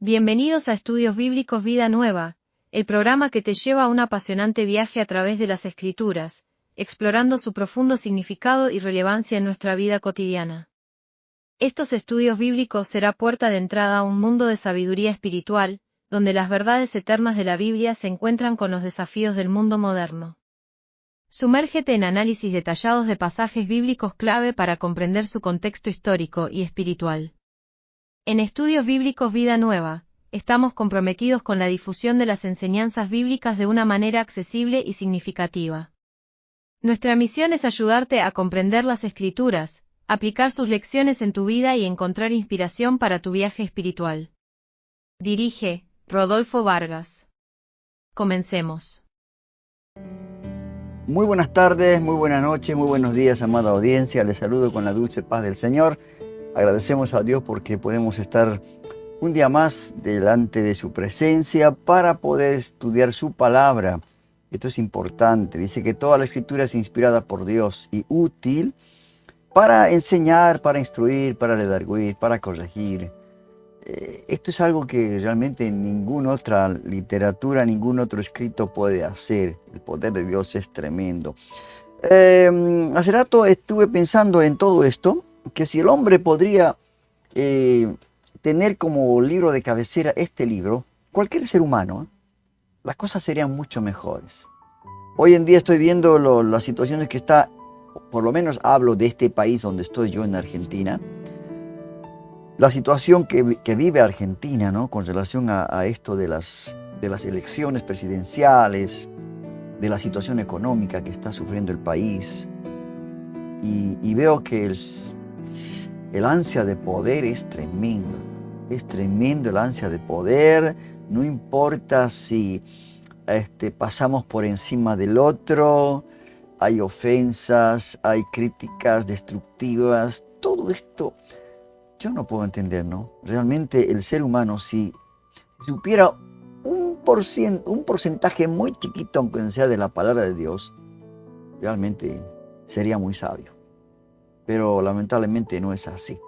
Bienvenidos a Estudios Bíblicos Vida Nueva, el programa que te lleva a un apasionante viaje a través de las Escrituras, explorando su profundo significado y relevancia en nuestra vida cotidiana. Estos estudios bíblicos será puerta de entrada a un mundo de sabiduría espiritual, donde las verdades eternas de la Biblia se encuentran con los desafíos del mundo moderno. Sumérgete en análisis detallados de pasajes bíblicos clave para comprender su contexto histórico y espiritual. En Estudios Bíblicos Vida Nueva, estamos comprometidos con la difusión de las enseñanzas bíblicas de una manera accesible y significativa. Nuestra misión es ayudarte a comprender las Escrituras, aplicar sus lecciones en tu vida y encontrar inspiración para tu viaje espiritual. Dirige Rodolfo Vargas. Comencemos. Muy buenas tardes, muy buenas noches, muy buenos días, amada audiencia. Les saludo con la dulce paz del Señor. Agradecemos a Dios porque podemos estar un día más delante de su presencia para poder estudiar su palabra. Esto es importante. Dice que toda la Escritura es inspirada por Dios y útil para enseñar, para instruir, para redarguir, para corregir. Esto es algo que realmente ninguna otra literatura, ningún otro escrito puede hacer. El poder de Dios es tremendo. Hace rato estuve pensando en todo esto, que si el hombre podría tener como libro de cabecera este libro, cualquier ser humano, las cosas serían mucho mejores. Hoy en día estoy viendo las situaciones que está, por lo menos hablo de este país donde estoy yo, en Argentina, la situación que vive Argentina, ¿no? Con relación a esto de las elecciones presidenciales, de la situación económica que está sufriendo el país. Y veo que el ansia de poder es tremendo. Es tremendo el ansia de poder. No importa si pasamos por encima del otro, hay ofensas, hay críticas destructivas. Todo esto yo no puedo entender, ¿no? Realmente el ser humano, si supiera un porcentaje muy chiquito, aunque sea de la palabra de Dios, realmente sería muy sabio. Pero lamentablemente no es así.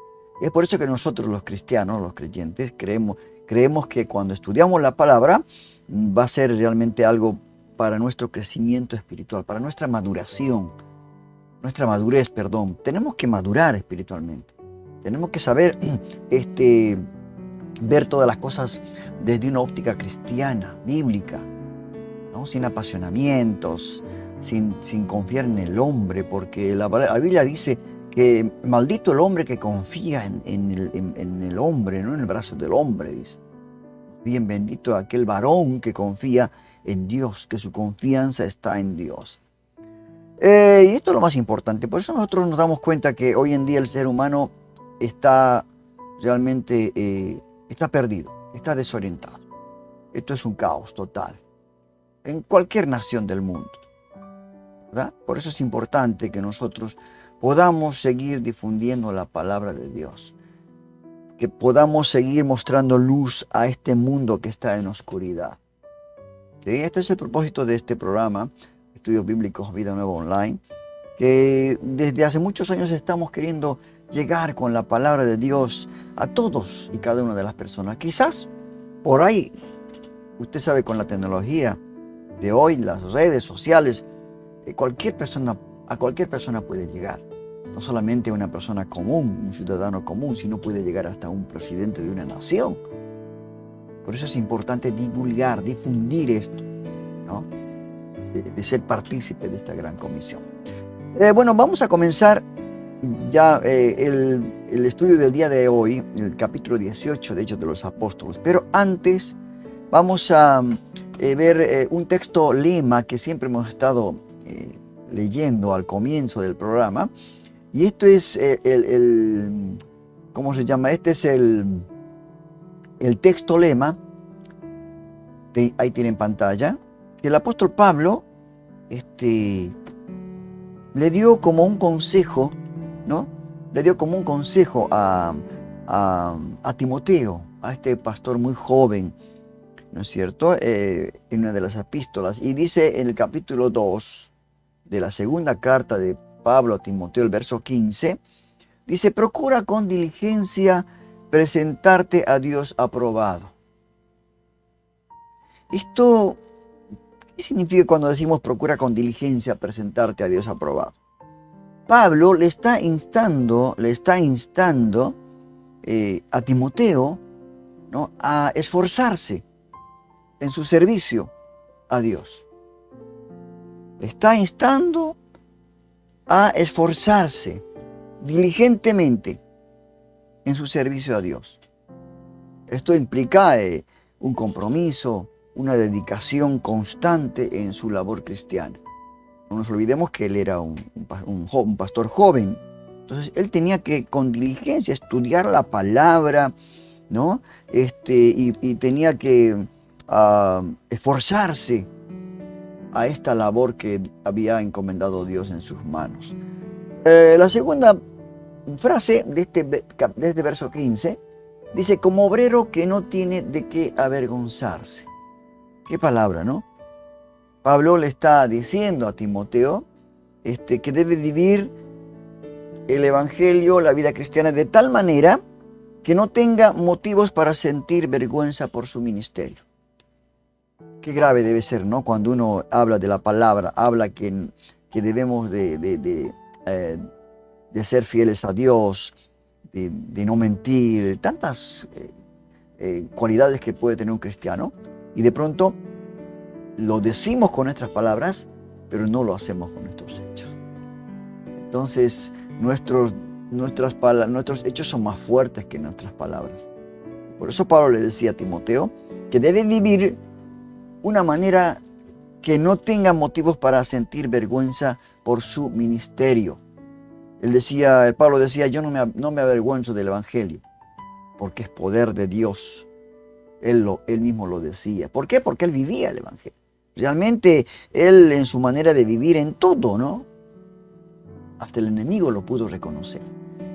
Y es por eso que nosotros los cristianos, los creyentes, creemos que cuando estudiamos la palabra va a ser realmente algo para nuestro crecimiento espiritual, para nuestra maduración, Tenemos que madurar espiritualmente. Tenemos que saber ver todas las cosas desde una óptica cristiana, bíblica, ¿no? Sin apasionamientos, sin confiar en el hombre, porque la Biblia dice que maldito el hombre que confía en el hombre, no en el brazo del hombre, dice. Bien bendito aquel varón que confía en Dios, que su confianza está en Dios. Y esto es lo más importante. Por eso nosotros nos damos cuenta que hoy en día el ser humano está realmente está perdido, está desorientado. Esto es un caos total en cualquier nación del mundo, ¿verdad? Por eso es importante que nosotros podamos seguir difundiendo la palabra de Dios, que podamos seguir mostrando luz a este mundo que está en oscuridad. ¿Sí? Este es el propósito de este programa, Estudios Bíblicos Vida Nueva Online, que desde hace muchos años estamos queriendo llegar con la palabra de Dios a todos y cada una de las personas. Quizás por ahí, usted sabe, con la tecnología de hoy, las redes sociales, a cualquier persona puede llegar. No solamente una persona común, un ciudadano común, sino puede llegar hasta un presidente de una nación. Por eso es importante divulgar, difundir esto, ¿no? De ser partícipe de esta gran comisión. Bueno, vamos a comenzar ya el estudio del día de hoy, el capítulo 18 de Hechos de los Apóstoles. Pero antes vamos a ver un texto lema que siempre hemos estado leyendo al comienzo del programa. Y esto es ¿cómo se llama? Este es el texto lema, ahí tienen pantalla, que el apóstol Pablo le dio como un consejo, ¿no? Le dio como un consejo a Timoteo, a este pastor muy joven, ¿no es cierto? En una de las epístolas. Y dice en el capítulo 2 de la segunda carta de Pablo a Timoteo, el verso 15, dice: procura con diligencia presentarte a Dios aprobado, Esto, ¿qué significa cuando decimos procura con diligencia presentarte a Dios aprobado? Pablo le está instando a Timoteo, ¿no?, a esforzarse en su servicio a Dios. Le está instando a esforzarse diligentemente en su servicio a Dios. Esto implica un compromiso, una dedicación constante en su labor cristiana. No nos olvidemos que él era un pastor joven. Entonces él tenía que con diligencia estudiar la palabra, ¿no? Y tenía que esforzarse a esta labor que había encomendado Dios en sus manos. La segunda frase de este verso 15 dice: como obrero que no tiene de qué avergonzarse. Qué palabra, ¿no? Pablo le está diciendo a Timoteo que debe vivir el evangelio, la vida cristiana, de tal manera que no tenga motivos para sentir vergüenza por su ministerio. Qué grave debe ser, ¿no? Cuando uno habla de la palabra, habla que debemos de ser fieles a Dios, de no mentir, de tantas cualidades que puede tener un cristiano, y de pronto lo decimos con nuestras palabras, pero no lo hacemos con nuestros hechos. Entonces, nuestros hechos son más fuertes que nuestras palabras. Por eso Pablo le decía a Timoteo que debe vivir una manera que no tenga motivos para sentir vergüenza por su ministerio. Pablo decía: yo no me avergüenzo del evangelio, porque es poder de Dios. Él mismo lo decía. ¿Por qué? Porque él vivía el evangelio. Realmente él, en su manera de vivir en todo, ¿no?, hasta el enemigo lo pudo reconocer.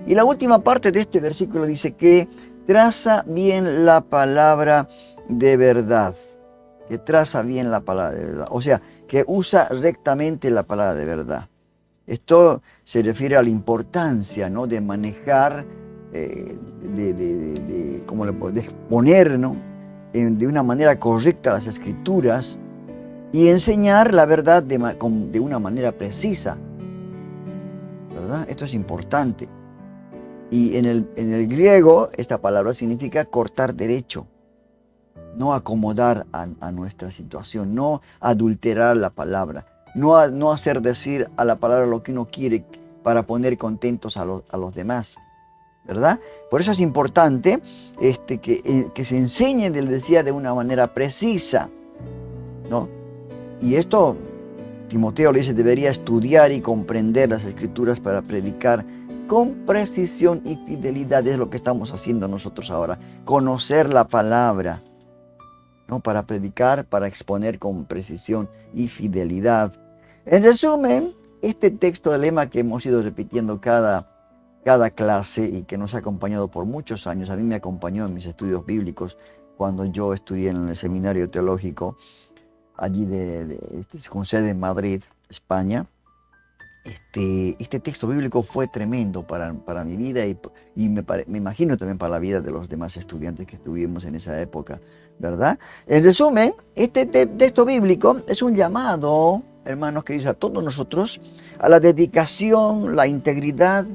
Y la última parte de este versículo dice que traza bien la palabra de verdad. Que traza bien la palabra de verdad. O sea, que usa rectamente la palabra de verdad. Esto se refiere a la importancia, ¿no?, de manejar, de exponer, ¿no?, de una manera correcta las Escrituras y enseñar la verdad de una manera precisa. ¿Verdad? Esto es importante. Y en el griego esta palabra significa cortar derecho, no acomodar a nuestra situación, no adulterar la palabra, no hacer decir a la palabra lo que uno quiere para poner contentos a los demás, ¿verdad? Por eso es importante que se enseñe, les decía, de una manera precisa, ¿no? Y esto, Timoteo le dice, debería estudiar y comprender las Escrituras para predicar con precisión y fidelidad. Es lo que estamos haciendo nosotros ahora, conocer la palabra, ¿no?, para predicar, para exponer con precisión y fidelidad. En resumen, este texto de lema que hemos ido repitiendo cada clase y que nos ha acompañado por muchos años, a mí me acompañó en mis estudios bíblicos cuando yo estudié en el seminario teológico allí con sede en Madrid, España. Este texto bíblico fue tremendo para mi vida y me imagino también para la vida de los demás estudiantes que estuvimos en esa época, ¿verdad? En resumen, este texto bíblico es un llamado, hermanos queridos, a todos nosotros a la dedicación, la integridad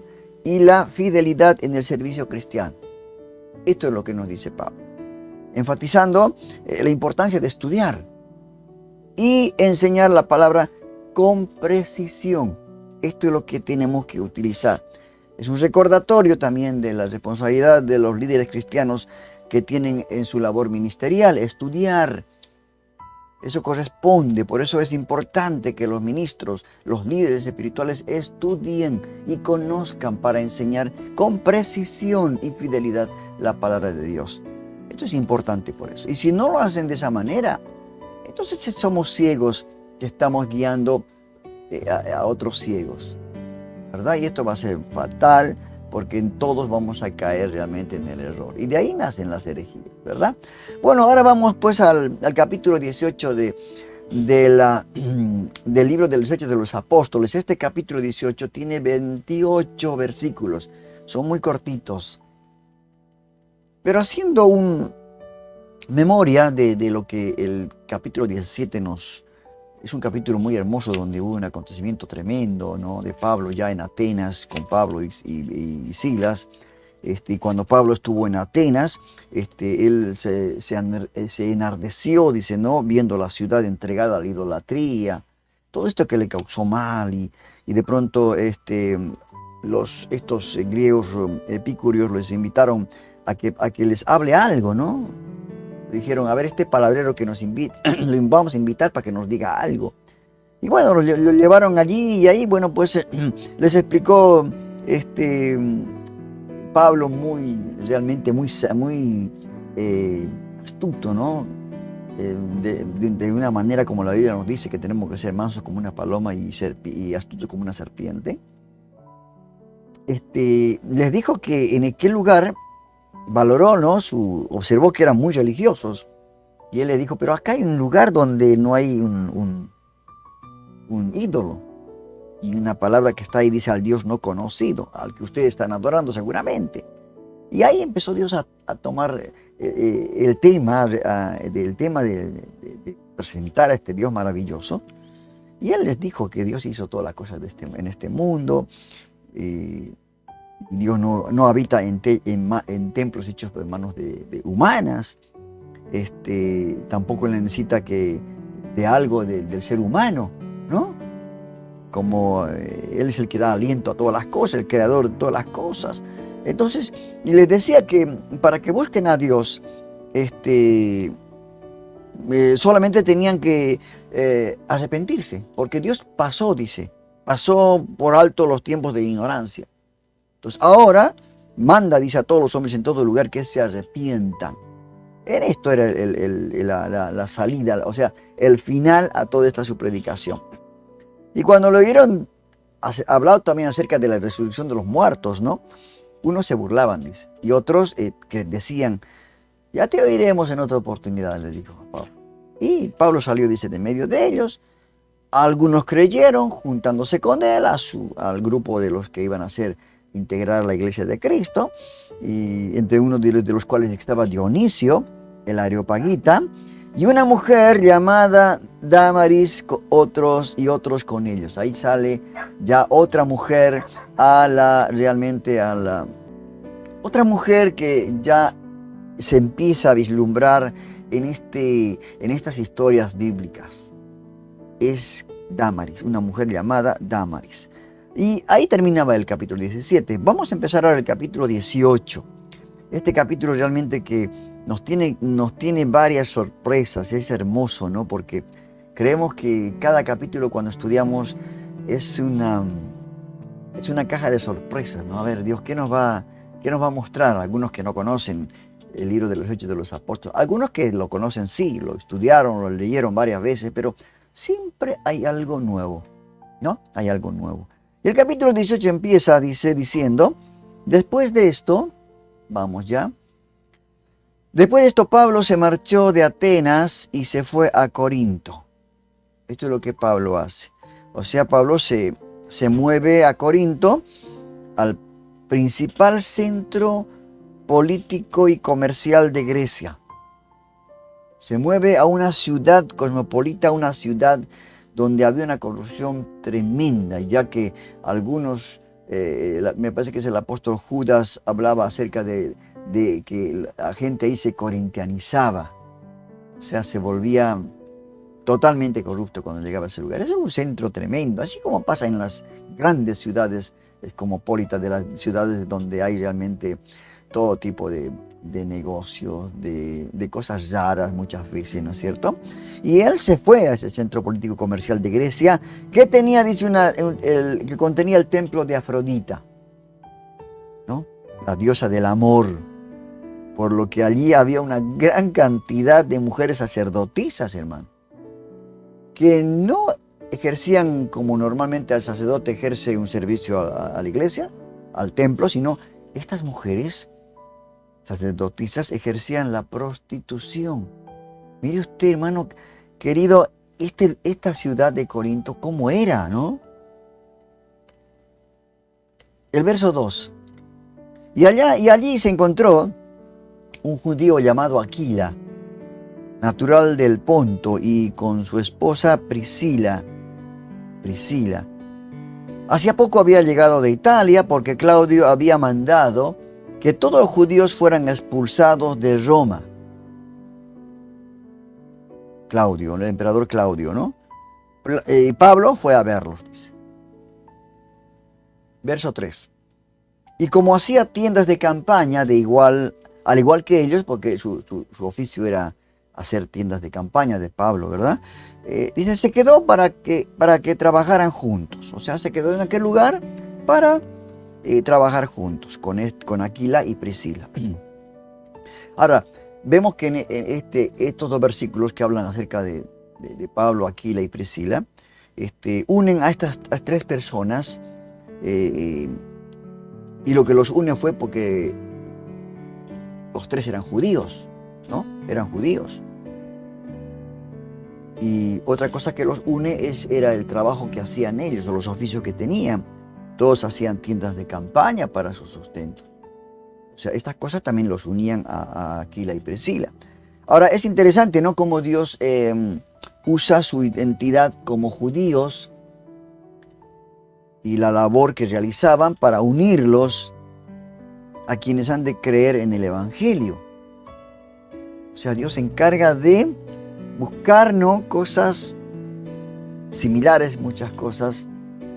y la fidelidad en el servicio cristiano. Esto es lo que nos dice Pablo, enfatizando la importancia de estudiar y enseñar la palabra con precisión. Esto es lo que tenemos que utilizar. Es un recordatorio también de la responsabilidad de los líderes cristianos que tienen en su labor ministerial, estudiar. Eso corresponde, por eso es importante que los ministros, los líderes espirituales estudien y conozcan para enseñar con precisión y fidelidad la palabra de Dios. Esto es importante por eso. Y si no lo hacen de esa manera, entonces somos ciegos que estamos guiando a otros ciegos, ¿verdad? Y esto va a ser fatal porque en todos vamos a caer realmente en el error. Y de ahí nacen las herejías, ¿verdad? Bueno, ahora vamos pues al capítulo 18 del libro de los Hechos de los Apóstoles. Este capítulo 18 tiene 28 versículos. Son muy cortitos. Pero haciendo un memoria de lo que el capítulo 17 nos... Es un capítulo muy hermoso donde hubo un acontecimiento tremendo, ¿no? De Pablo ya en Atenas, con Pablo y Silas. Y cuando Pablo estuvo en Atenas, él se enardeció, dice, ¿no? Viendo la ciudad entregada a la idolatría, todo esto que le causó mal, y de pronto estos griegos epicúreos les invitaron a que les hable algo, ¿no? Dijeron, a ver, este palabrero que nos invita, lo vamos a invitar para que nos diga algo. Y bueno, lo llevaron allí, y ahí, bueno, pues les explicó Pablo realmente muy astuto, ¿no? De una manera como la Biblia nos dice que tenemos que ser mansos como una paloma y astutos como una serpiente. Les dijo que en aquel lugar valoró, ¿no? Observó que eran muy religiosos, y él le dijo, pero acá hay un lugar donde no hay un ídolo, y una palabra que está ahí dice al Dios no conocido, al que ustedes están adorando seguramente. Y ahí empezó Dios a tomar el tema de presentar a este Dios maravilloso, y él les dijo que Dios hizo todas las cosas en este mundo. Dios no habita en templos hechos por manos de humanas. Tampoco necesita de algo del ser humano, ¿no? Como Él es el que da aliento a todas las cosas, el creador de todas las cosas. Entonces, y les decía que para que busquen a Dios, solamente tenían que arrepentirse, porque Dios pasó por alto los tiempos de ignorancia. Entonces ahora manda, dice, a todos los hombres en todo lugar que se arrepientan. En esto era la salida, o sea, el final a toda esta su predicación. Y cuando lo oyeron hablar también acerca de la resurrección de los muertos, ¿no? Unos se burlaban, dice, y otros que decían, ya te oiremos en otra oportunidad, le dijo Pablo. Y Pablo salió, dice, de medio de ellos. Algunos creyeron, juntándose con él al grupo de los que iban a integrar la iglesia de Cristo, y entre uno de los cuales estaba Dionisio, el Areopagita, y una mujer llamada Dámaris, otros con ellos. Ahí sale ya otra mujer otra mujer que ya se empieza a vislumbrar en estas historias bíblicas. Es Dámaris, una mujer llamada Dámaris. Y ahí terminaba el capítulo 17. Vamos a empezar ahora el capítulo 18. Este capítulo realmente que nos tiene varias sorpresas. Es hermoso, ¿no? Porque creemos que cada capítulo cuando estudiamos es una caja de sorpresas, ¿no? A ver, Dios, ¿qué nos va a mostrar? Algunos que no conocen el libro de los Hechos de los Apóstoles. Algunos que lo conocen, sí, lo estudiaron, lo leyeron varias veces, pero siempre hay algo nuevo, ¿no? Hay algo nuevo. Y el capítulo 18 empieza, diciendo, después de esto, vamos ya, después de esto Pablo se marchó de Atenas y se fue a Corinto. Esto es lo que Pablo hace. O sea, Pablo se mueve a Corinto, al principal centro político y comercial de Grecia. Se mueve a una ciudad cosmopolita, una ciudad donde había una corrupción tremenda, ya que algunos, me parece que es el apóstol Judas, hablaba acerca de que la gente ahí se corintianizaba, o sea, se volvía totalmente corrupto cuando llegaba a ese lugar. Es un centro tremendo, así como pasa en las grandes ciudades cosmopolitas, de las ciudades donde hay realmente todo tipo de negocios, de cosas raras muchas veces, ¿no es cierto? Y él se fue a ese centro político comercial de Grecia, que tenía, dice, que contenía el templo de Afrodita, ¿no? La diosa del amor, por lo que allí había una gran cantidad de mujeres sacerdotisas, hermano, que no ejercían como normalmente el sacerdote ejerce un servicio a la iglesia, al templo, sino estas mujeres sacerdotisas ejercían la prostitución. Mire usted, hermano querido, esta ciudad de Corinto, ¿cómo era, no? El verso 2. Y allí se encontró un judío llamado Aquila, natural del Ponto, y con su esposa Priscila. Hacía poco había llegado de Italia porque Claudio había mandado que todos los judíos fueran expulsados de Roma. Claudio, el emperador Claudio, ¿no? Y Pablo fue a verlos, dice. Verso 3. Y como hacía tiendas de campaña al igual que ellos, porque su oficio era hacer tiendas de campaña de Pablo, ¿verdad? Dice, se quedó para que trabajaran juntos. O sea, se quedó en aquel lugar para trabajar juntos con Aquila y Priscila. Ahora, vemos que en estos dos versículos que hablan acerca de Pablo, Aquila y Priscila, unen a estas tres personas, y lo que los une fue porque los tres eran judíos, ¿no? Eran judíos. Y otra cosa que los une era el trabajo que hacían ellos, o los oficios que tenían. Todos hacían tiendas de campaña para su sustento. O sea, estas cosas también los unían a Aquila y Priscila. Ahora, es interesante, ¿no? Cómo Dios usa su identidad como judíos y la labor que realizaban para unirlos a quienes han de creer en el Evangelio. O sea, Dios se encarga de buscar, ¿no?, cosas similares, muchas cosas,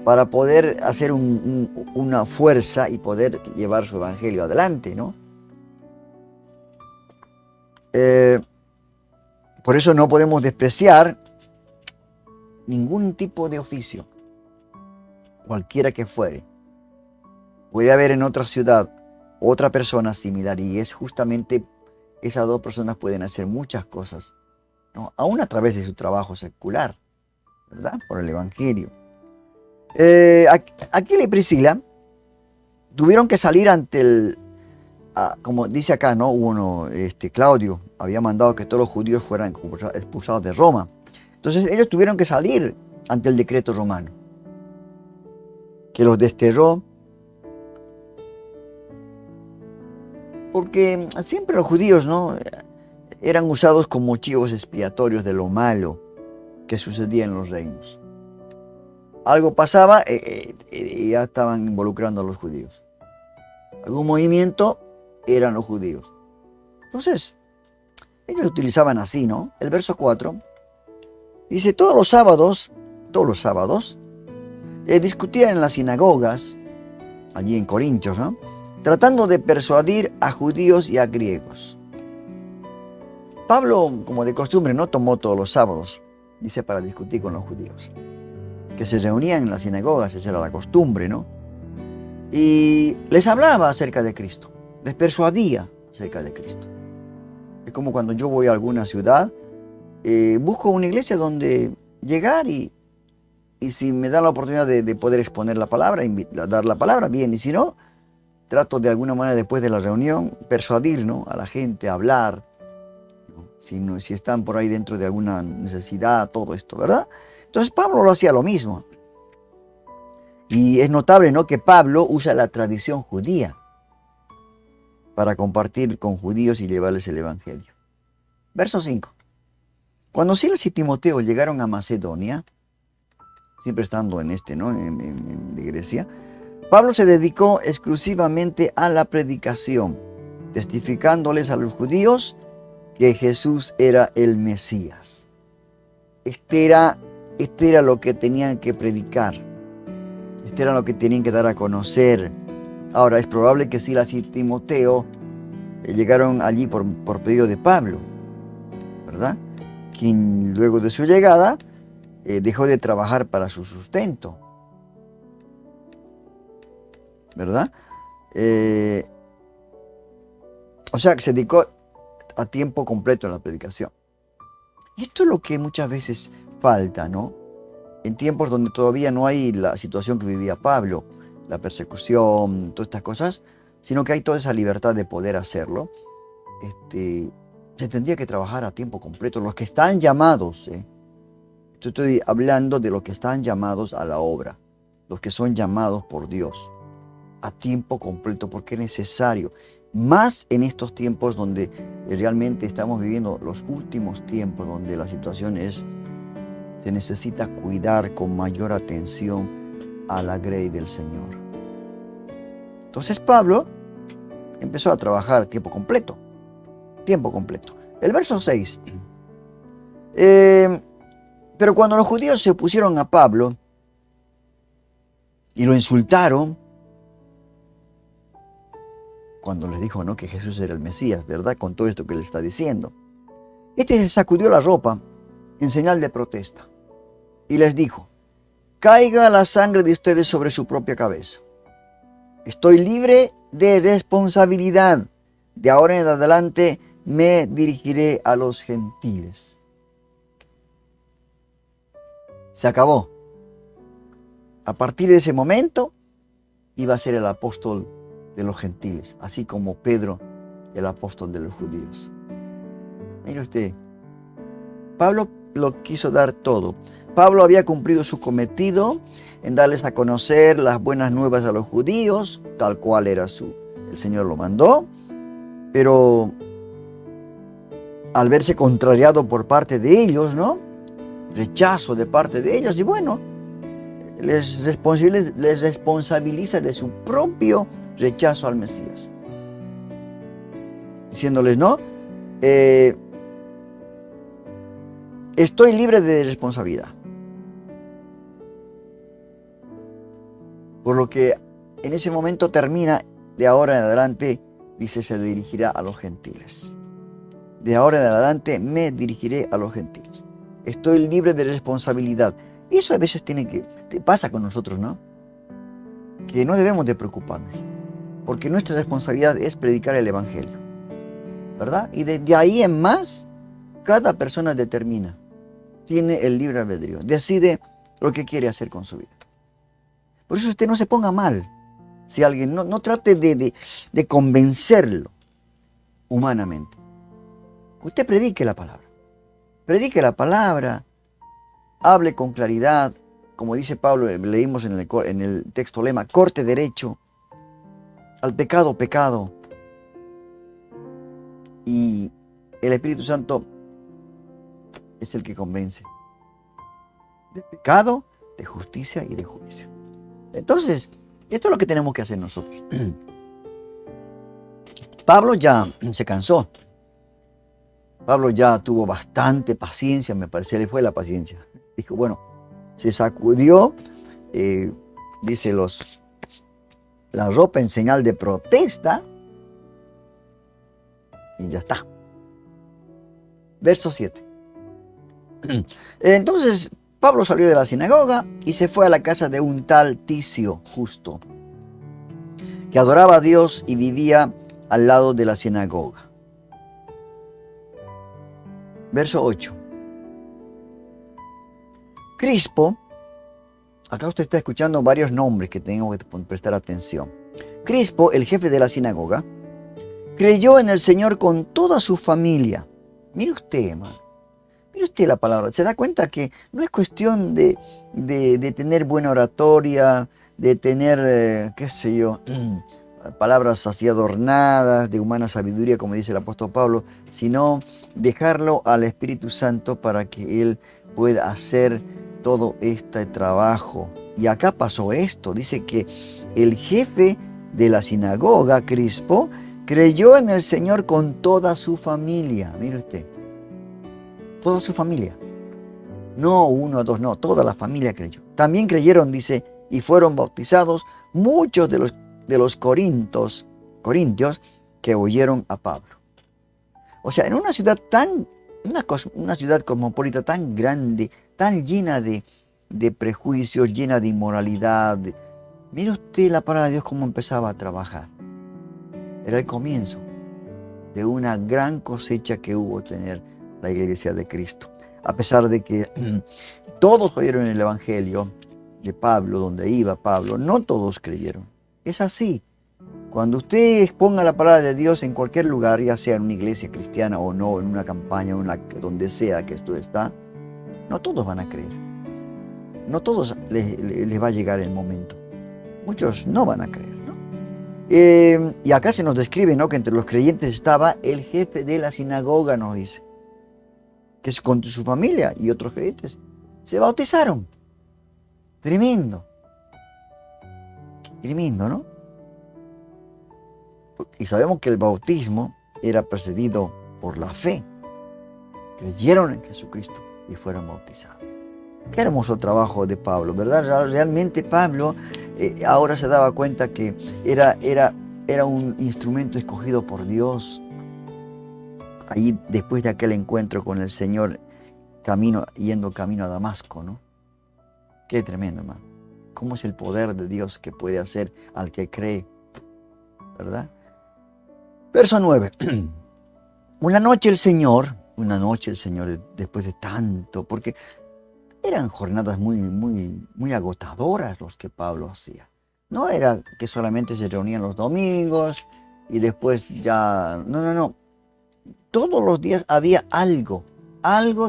para poder hacer una fuerza y poder llevar su Evangelio adelante, ¿no? Por eso no podemos despreciar ningún tipo de oficio, cualquiera que fuere. Puede haber en otra ciudad otra persona similar, y es justamente esas dos personas pueden hacer muchas cosas, ¿no? Aún a través de su trabajo secular, ¿verdad? Por el Evangelio. Aquila y Priscila tuvieron que salir ante como dice acá, ¿no? Claudio había mandado que todos los judíos fueran expulsados de Roma. Entonces ellos tuvieron que salir ante el decreto romano, que los desterró, porque siempre los judíos, ¿no?, eran usados como chivos expiatorios de lo malo que sucedía en los reinos. Algo pasaba y ya estaban involucrando a los judíos. Algún movimiento, eran los judíos. Entonces, ellos utilizaban así, ¿no? El verso 4 dice, todos los sábados, discutían en las sinagogas, allí en Corintios, ¿no?, tratando de persuadir a judíos y a griegos. Pablo, como de costumbre, no tomó todos los sábados, dice, para discutir con los judíos, que se reunían en las sinagogas, esa era la costumbre, ¿no? Y les hablaba acerca de Cristo, les persuadía acerca de Cristo. Es como cuando yo voy a alguna ciudad, busco una iglesia donde llegar y si me dan la oportunidad de poder exponer la palabra, dar la palabra, bien, y si no, trato de alguna manera después de la reunión persuadir, ¿no?, a la gente, hablar, si están por ahí dentro de alguna necesidad, todo esto, ¿verdad? Entonces Pablo lo hacía lo mismo. Y es notable, ¿no?, que Pablo usa la tradición judía para compartir con judíos y llevarles el Evangelio. Verso 5. Cuando Silas y Timoteo llegaron a Macedonia, siempre estando en Grecia, Pablo se dedicó exclusivamente a la predicación, testificándoles a los judíos que Jesús era el Mesías. Este era lo que tenían que predicar. Este era lo que tenían que dar a conocer. Ahora, es probable que Silas y Timoteo llegaron allí por pedido de Pablo, ¿verdad?, quien luego de su llegada dejó de trabajar para su sustento, ¿verdad? O sea, que se dedicó a tiempo completo en la predicación. Y esto es lo que muchas veces falta, ¿no? En tiempos donde todavía no hay la situación que vivía Pablo, la persecución, todas estas cosas, sino que hay toda esa libertad de poder hacerlo. Se tendría que trabajar a tiempo completo. Los que están llamados, estoy hablando de los que están llamados a la obra, los que son llamados por Dios a tiempo completo, porque es necesario. Más en estos tiempos donde realmente estamos viviendo los últimos tiempos, donde la situación se necesita cuidar con mayor atención a la grey del Señor. Entonces Pablo empezó a trabajar a tiempo completo. Tiempo completo. El verso 6. Pero cuando los judíos se opusieron a Pablo y lo insultaron, cuando les dijo, ¿no?, que Jesús era el Mesías, ¿verdad? Con todo esto que le está diciendo. Este sacudió la ropa en señal de protesta y les dijo, caiga la sangre de ustedes sobre su propia cabeza. Estoy libre de responsabilidad. De ahora en adelante me dirigiré a los gentiles. Se acabó. A partir de ese momento iba a ser el apóstol de los gentiles, así como Pedro, el apóstol de los judíos. Mire usted, Pablo lo quiso dar todo. Pablo había cumplido su cometido en darles a conocer las buenas nuevas a los judíos, tal cual era el Señor lo mandó, pero al verse contrariado por parte de ellos, ¿no?, rechazo de parte de ellos, y bueno, les responsabiliza de su propio rechazo al Mesías, diciéndoles, no, estoy libre de responsabilidad. Por lo que en ese momento termina, de ahora en adelante, dice, se dirigirá a los gentiles. De ahora en adelante me dirigiré a los gentiles. Estoy libre de responsabilidad. Y eso a veces te pasa con nosotros, ¿no? Que no debemos de preocuparnos, porque nuestra responsabilidad es predicar el Evangelio, ¿verdad? Y de ahí en más, cada persona determina, tiene el libre albedrío, decide lo que quiere hacer con su vida. Por eso usted no se ponga mal. Si alguien, no trate de convencerlo humanamente. Usted predique la palabra. Predique la palabra, hable con claridad, como dice Pablo, leímos en el texto lema, corte derecho, al pecado, pecado. Y el Espíritu Santo es el que convence de pecado, de justicia y de juicio. Entonces, esto es lo que tenemos que hacer nosotros. Pablo ya se cansó. Pablo ya tuvo bastante paciencia, me parece, le fue la paciencia. Dijo, bueno, se sacudió, dice la ropa en señal de protesta, y ya está. Verso 7. Entonces Pablo salió de la sinagoga y se fue a la casa de un tal Ticio justo, que adoraba a Dios y vivía al lado de la sinagoga. Verso 8. Crispo, acá usted está escuchando varios nombres que tengo que prestar atención. Crispo, el jefe de la sinagoga, creyó en el Señor con toda su familia. Mire usted, hermano. Mire usted la palabra. Se da cuenta que no es cuestión de tener buena oratoria, de tener, qué sé yo, palabras así adornadas, de humana sabiduría, como dice el apóstol Pablo, sino dejarlo al Espíritu Santo para que Él pueda hacer todo este trabajo. Y acá pasó esto. Dice que el jefe de la sinagoga, Crispo, creyó en el Señor con toda su familia. Mire usted. Toda su familia. No uno o dos, no. Toda la familia creyó. También creyeron, dice, y fueron bautizados muchos de los corintios que oyeron a Pablo. O sea, en una ciudad una ciudad cosmopolita tan grande, tan llena de prejuicios, llena de inmoralidad. Mire usted la palabra de Dios cómo empezaba a trabajar. Era el comienzo de una gran cosecha que hubo tener la iglesia de Cristo. A pesar de que todos oyeron el Evangelio de Pablo, donde iba Pablo, no todos creyeron. Es así. Cuando usted exponga la palabra de Dios en cualquier lugar, ya sea en una iglesia cristiana o no, en una campaña, donde sea que esto está, no todos van a creer. No todos les va a llegar el momento. Muchos no van a creer, ¿no? Y acá se nos describe, ¿no?, que entre los creyentes estaba el jefe de la sinagoga, nos dice, que es con su familia y otros creyentes se bautizaron. Tremendo. Tremendo, ¿no? Y sabemos que el bautismo era precedido por la fe. Creyeron en Jesucristo y fueron bautizados. Qué hermoso trabajo de Pablo, ¿verdad? Realmente Pablo ahora se daba cuenta que era un instrumento escogido por Dios. Ahí, después de aquel encuentro con el Señor, yendo camino a Damasco, ¿no? Qué tremendo, hermano. ¿Cómo es el poder de Dios que puede hacer al que cree? ¿Verdad? Verso 9. Una noche el Señor, después de tanto, porque eran jornadas muy agotadoras los que Pablo hacía. No era que solamente se reunían los domingos y después ya... No. Todos los días había algo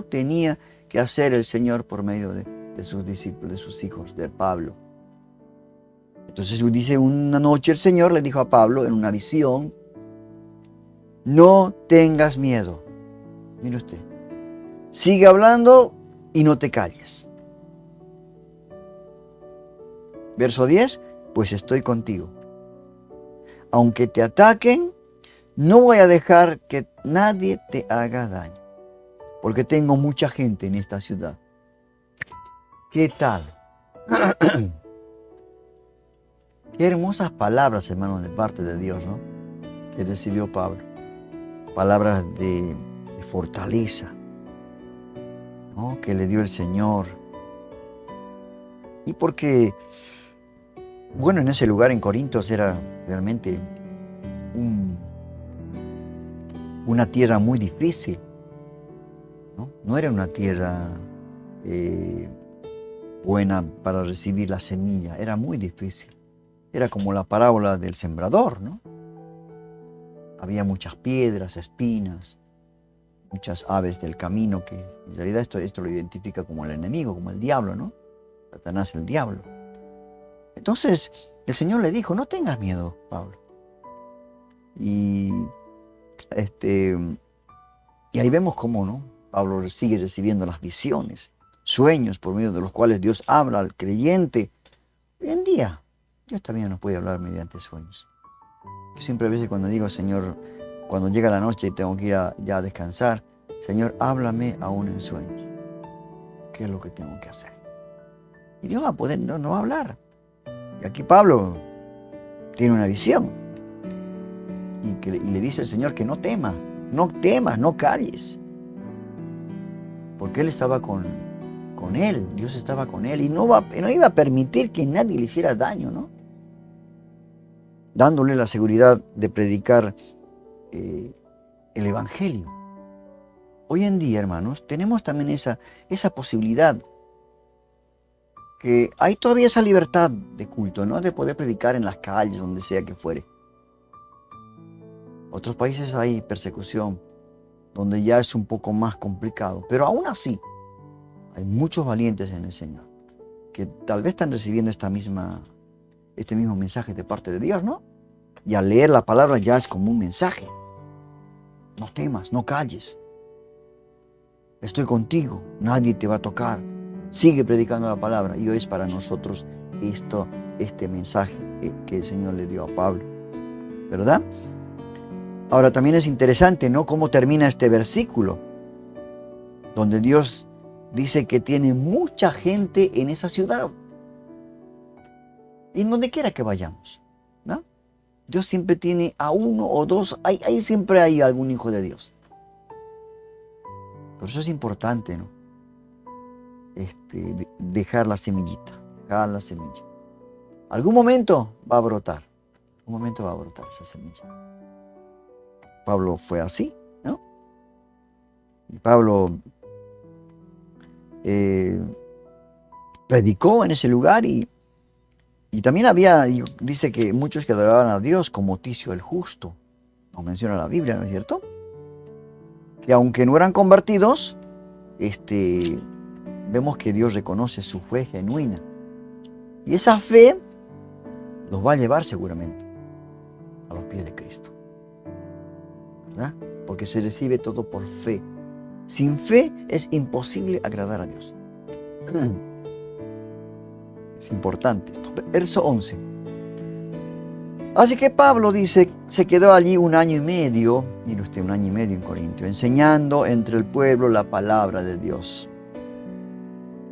tenía que hacer el Señor por medio de sus discípulos, de sus hijos, de Pablo. Entonces dice, una noche el Señor le dijo a Pablo en una visión, no tengas miedo. Mire usted, sigue hablando y no te calles. Verso 10, pues estoy contigo. Aunque te ataquen, no voy a dejar que nadie te haga daño, porque tengo mucha gente en esta ciudad. ¿Qué tal? Qué hermosas palabras, hermanos, de parte de Dios, ¿no?, que recibió Pablo. Palabras de fortaleza, ¿no?, que le dio el Señor. Y porque, bueno, en ese lugar en Corintios era realmente una tierra muy difícil, ¿no? No era una tierra buena para recibir la semilla, era muy difícil. Era como la parábola del sembrador, ¿no? Había muchas piedras, espinas, muchas aves del camino, que en realidad esto lo identifica como el enemigo, como el diablo, ¿no? Satanás, el diablo. Entonces el Señor le dijo, no tengas miedo, Pablo. Y ahí vemos cómo, ¿no?, Pablo sigue recibiendo las visiones, sueños por medio de los cuales Dios habla al creyente. Hoy en día Dios también nos puede hablar mediante sueños. Yo siempre a veces cuando digo, Señor, cuando llega la noche y tengo que ir ya a descansar, Señor, háblame aún en sueños. ¿Qué es lo que tengo que hacer? Y Dios va a poder, no va a hablar. Y aquí Pablo tiene una visión. Y le dice al Señor que no temas, no calles. Porque Él estaba con él, Dios estaba con él. Y no iba a permitir que nadie le hiciera daño, ¿no? Dándole la seguridad de predicar el Evangelio. Hoy en día, hermanos, tenemos también esa posibilidad, que hay todavía esa libertad de culto, ¿no?, de poder predicar en las calles, donde sea que fuere. Otros países hay persecución, donde ya es un poco más complicado, pero aún así hay muchos valientes en el Señor, que tal vez están recibiendo este mismo mensaje de parte de Dios, ¿no? Y al leer la palabra ya es como un mensaje. No temas, no calles. Estoy contigo, nadie te va a tocar. Sigue predicando la palabra. Y hoy es para nosotros este mensaje que el Señor le dio a Pablo, ¿verdad? Ahora también es interesante, ¿no?, cómo termina este versículo, donde Dios dice que tiene mucha gente en esa ciudad. Y en donde quiera que vayamos, ¿no? Dios siempre tiene a uno o dos, ahí siempre hay algún hijo de Dios. Por eso es importante, ¿no?, dejar la semillita, Algún momento va a brotar, esa semilla. Pablo fue así, ¿no? Y Pablo predicó en ese lugar y también dice que muchos que adoraban a Dios, como Ticio el justo, nos menciona la Biblia, ¿no es cierto? Que aunque no eran convertidos, vemos que Dios reconoce su fe genuina. Y esa fe los va a llevar seguramente a los pies de Cristo. ¿Verdad? Porque se recibe todo por fe. Sin fe es imposible agradar a Dios. Es importante esto. Verso 11. Así que Pablo dice, se quedó allí 1 año y medio, mire usted, 1 año y medio en Corintio, enseñando entre el pueblo la palabra de Dios.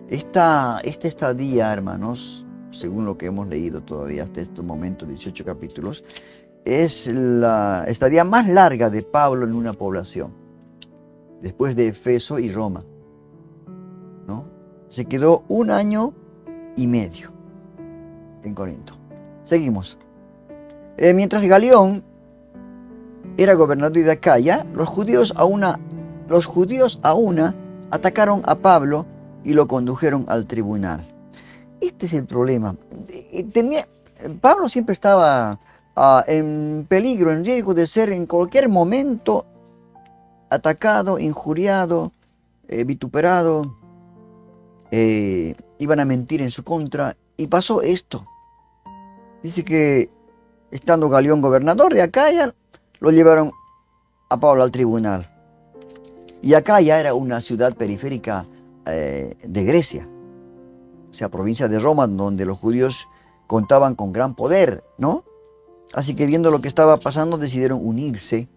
Esta estadía, hermanos, según lo que hemos leído todavía hasta este momento, 18 capítulos, es la estadía más larga de Pablo en una población, después de Efeso y Roma, ¿no? Se quedó 1 año y medio en Corinto. Seguimos. Mientras Galión era gobernador de Acaya, los judíos a una atacaron a Pablo y lo condujeron al tribunal. Este es el problema. Pablo siempre estaba en peligro, en riesgo de ser en cualquier momento atacado, injuriado, vituperado. Iban a mentir en su contra y pasó esto. Dice que estando Galión gobernador de Acaya, lo llevaron a Pablo al tribunal. Y Acaya era una ciudad periférica de Grecia, o sea, provincia de Roma, donde los judíos contaban con gran poder, ¿no? Así que viendo lo que estaba pasando, decidieron unirse,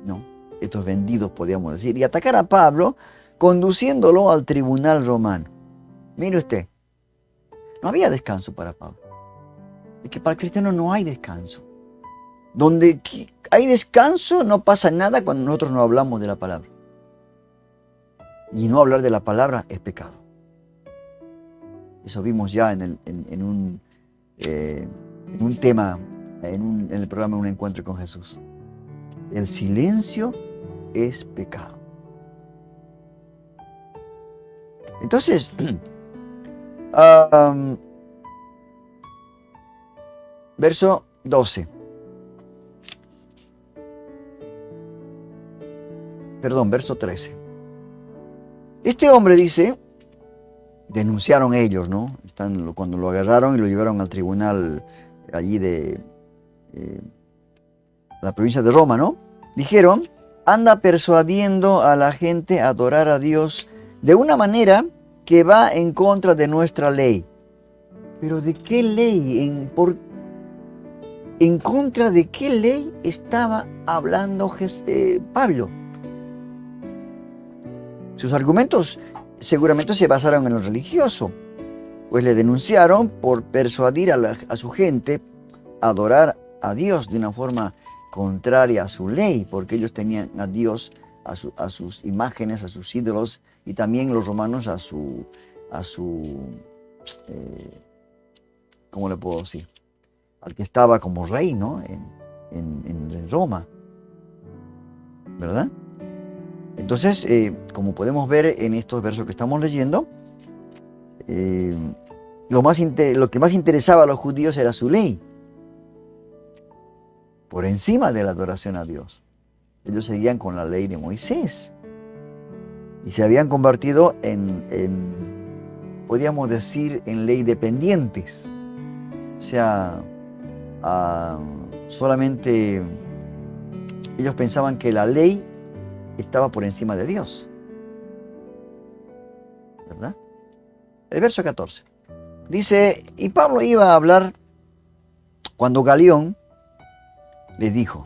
¿no? Estos vendidos, podríamos decir, y atacar a Pablo, conduciéndolo al tribunal romano. Mire usted, no había descanso para Pablo. Es que para el cristiano no hay descanso. Donde hay descanso no pasa nada cuando nosotros no hablamos de la palabra. Y no hablar de la palabra es pecado. Eso vimos ya en un tema, en el programa Un Encuentro con Jesús. El silencio es pecado. Entonces, verso 12. Perdón, verso 13. Este hombre dice, denunciaron ellos, ¿no? Cuando lo agarraron y lo llevaron al tribunal allí de la provincia de Roma, ¿no? Dijeron, anda persuadiendo a la gente a adorar a Dios de una manera que va en contra de nuestra ley. ¿Pero de qué ley? ¿En contra de qué ley estaba hablando Pablo? Sus argumentos seguramente se basaron en lo religioso, pues le denunciaron por persuadir a su gente a adorar a Dios de una forma contraria a su ley, porque ellos tenían a Dios, a sus imágenes, a sus ídolos, y también los romanos a su ¿cómo le puedo decir? Al que estaba como rey, ¿no? En Roma, ¿verdad? Entonces, como podemos ver en estos versos que estamos leyendo, lo que más interesaba a los judíos era su ley, por encima de la adoración a Dios. Ellos seguían con la ley de Moisés y se habían convertido podríamos decir, en ley dependientes. O sea, solamente ellos pensaban que la ley estaba por encima de Dios, ¿verdad? El verso 14 dice, y Pablo iba a hablar cuando Galión les dijo,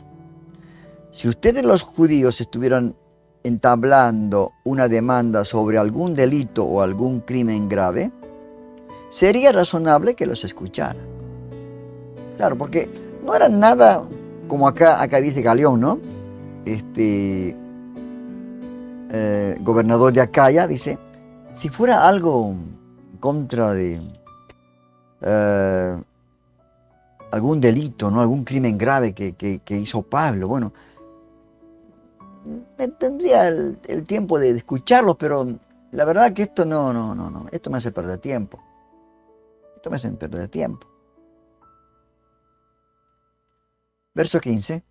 si ustedes los judíos estuvieran entablando una demanda sobre algún delito o algún crimen grave, sería razonable que los escuchara. Claro, porque no era nada como acá dice Galión, ¿no? Gobernador de Acaya, dice, si fuera algo en contra de algún delito, ¿no? Algún crimen grave que hizo Pablo, bueno, tendría el tiempo de escucharlos, pero la verdad que esto no, esto me hace perder tiempo. Esto me hace perder tiempo. Verso 15.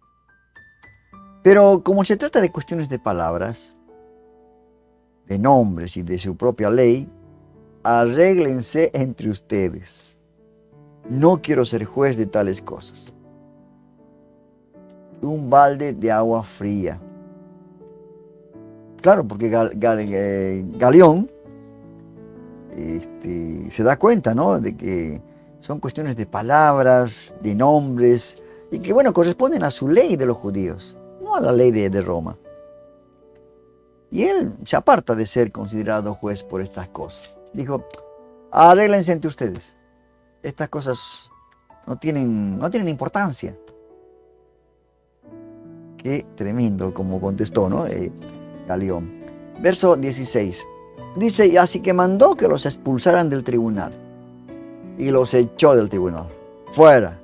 Pero como se trata de cuestiones de palabras, de nombres y de su propia ley, arréglense entre ustedes. No quiero ser juez de tales cosas. un balde de agua fría. Claro, porque Galión se da cuenta, ¿no?, de que son cuestiones de palabras, de nombres, y que, bueno, corresponden a su ley de los judíos, no a la ley de Roma. Y él se aparta de ser considerado juez por estas cosas. Dijo, arréglense entre ustedes. Estas cosas no tienen importancia. Qué tremendo, como contestó, ¿no?, Galión. Verso 16. Dice, y así que mandó que los expulsaran del tribunal. Y los echó del tribunal. Fuera.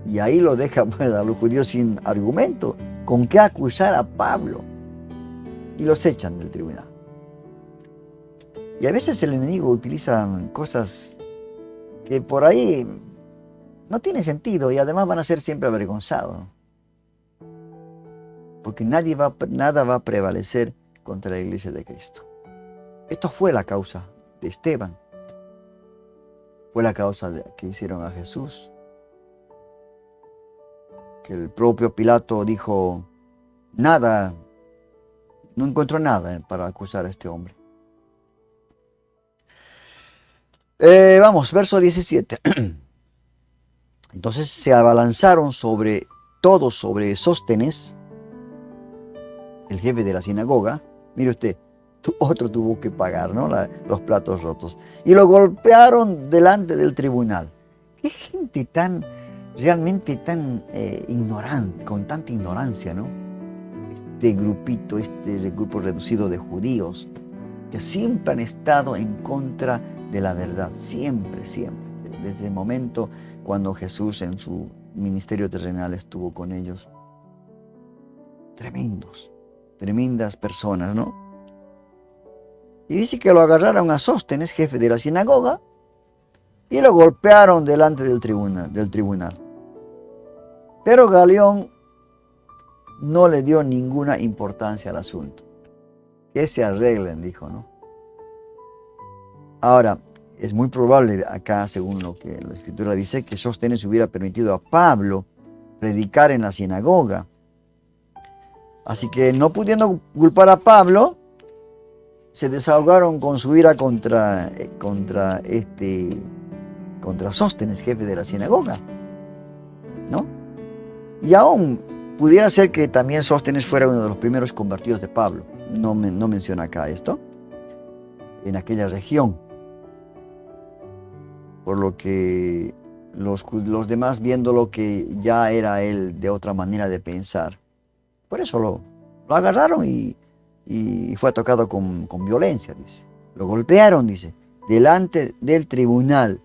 Y ahí lo deja, pues, a los judíos sin argumento. ¿Con qué acusar a Pablo? Y los echan del tribunal. Y a veces el enemigo utiliza cosas que por ahí no tienen sentido y además van a ser siempre avergonzados. Porque nada va a prevalecer contra la iglesia de Cristo. Esto fue la causa de Esteban. Fue la causa que hicieron a Jesús. Que el propio Pilato dijo, nada, no encontró nada para acusar a este hombre. Vamos, verso 17. Entonces se abalanzaron todos sobre Sóstenes, el jefe de la sinagoga. Mire usted, otro tuvo que pagar, ¿no?, los platos rotos. Y lo golpearon delante del tribunal. Qué gente realmente tan ignorante, con tanta ignorancia, ¿no? Este grupo reducido de judíos, que siempre han estado en contra de la verdad, siempre, desde el momento cuando Jesús en su ministerio terrenal estuvo con ellos. Tremendas personas, ¿no? Y dice que lo agarraron a Sóstenes, jefe de la sinagoga, y lo golpearon delante del tribunal. Pero Galión no le dio ninguna importancia al asunto. Que se arreglen, dijo, ¿no? Ahora, es muy probable acá, según lo que la Escritura dice, que Sóstenes hubiera permitido a Pablo predicar en la sinagoga. Así que, no pudiendo culpar a Pablo, se desahogaron con su ira contra Sóstenes, jefe de la sinagoga, ¿no? Y aún pudiera ser que también Sóstenes fuera uno de los primeros convertidos de Pablo. No menciona acá esto. En aquella región. Por lo que los demás, viendo lo que ya era él de otra manera de pensar, por eso lo agarraron y fue tocado con violencia, dice. Lo golpearon, dice, delante del tribunal,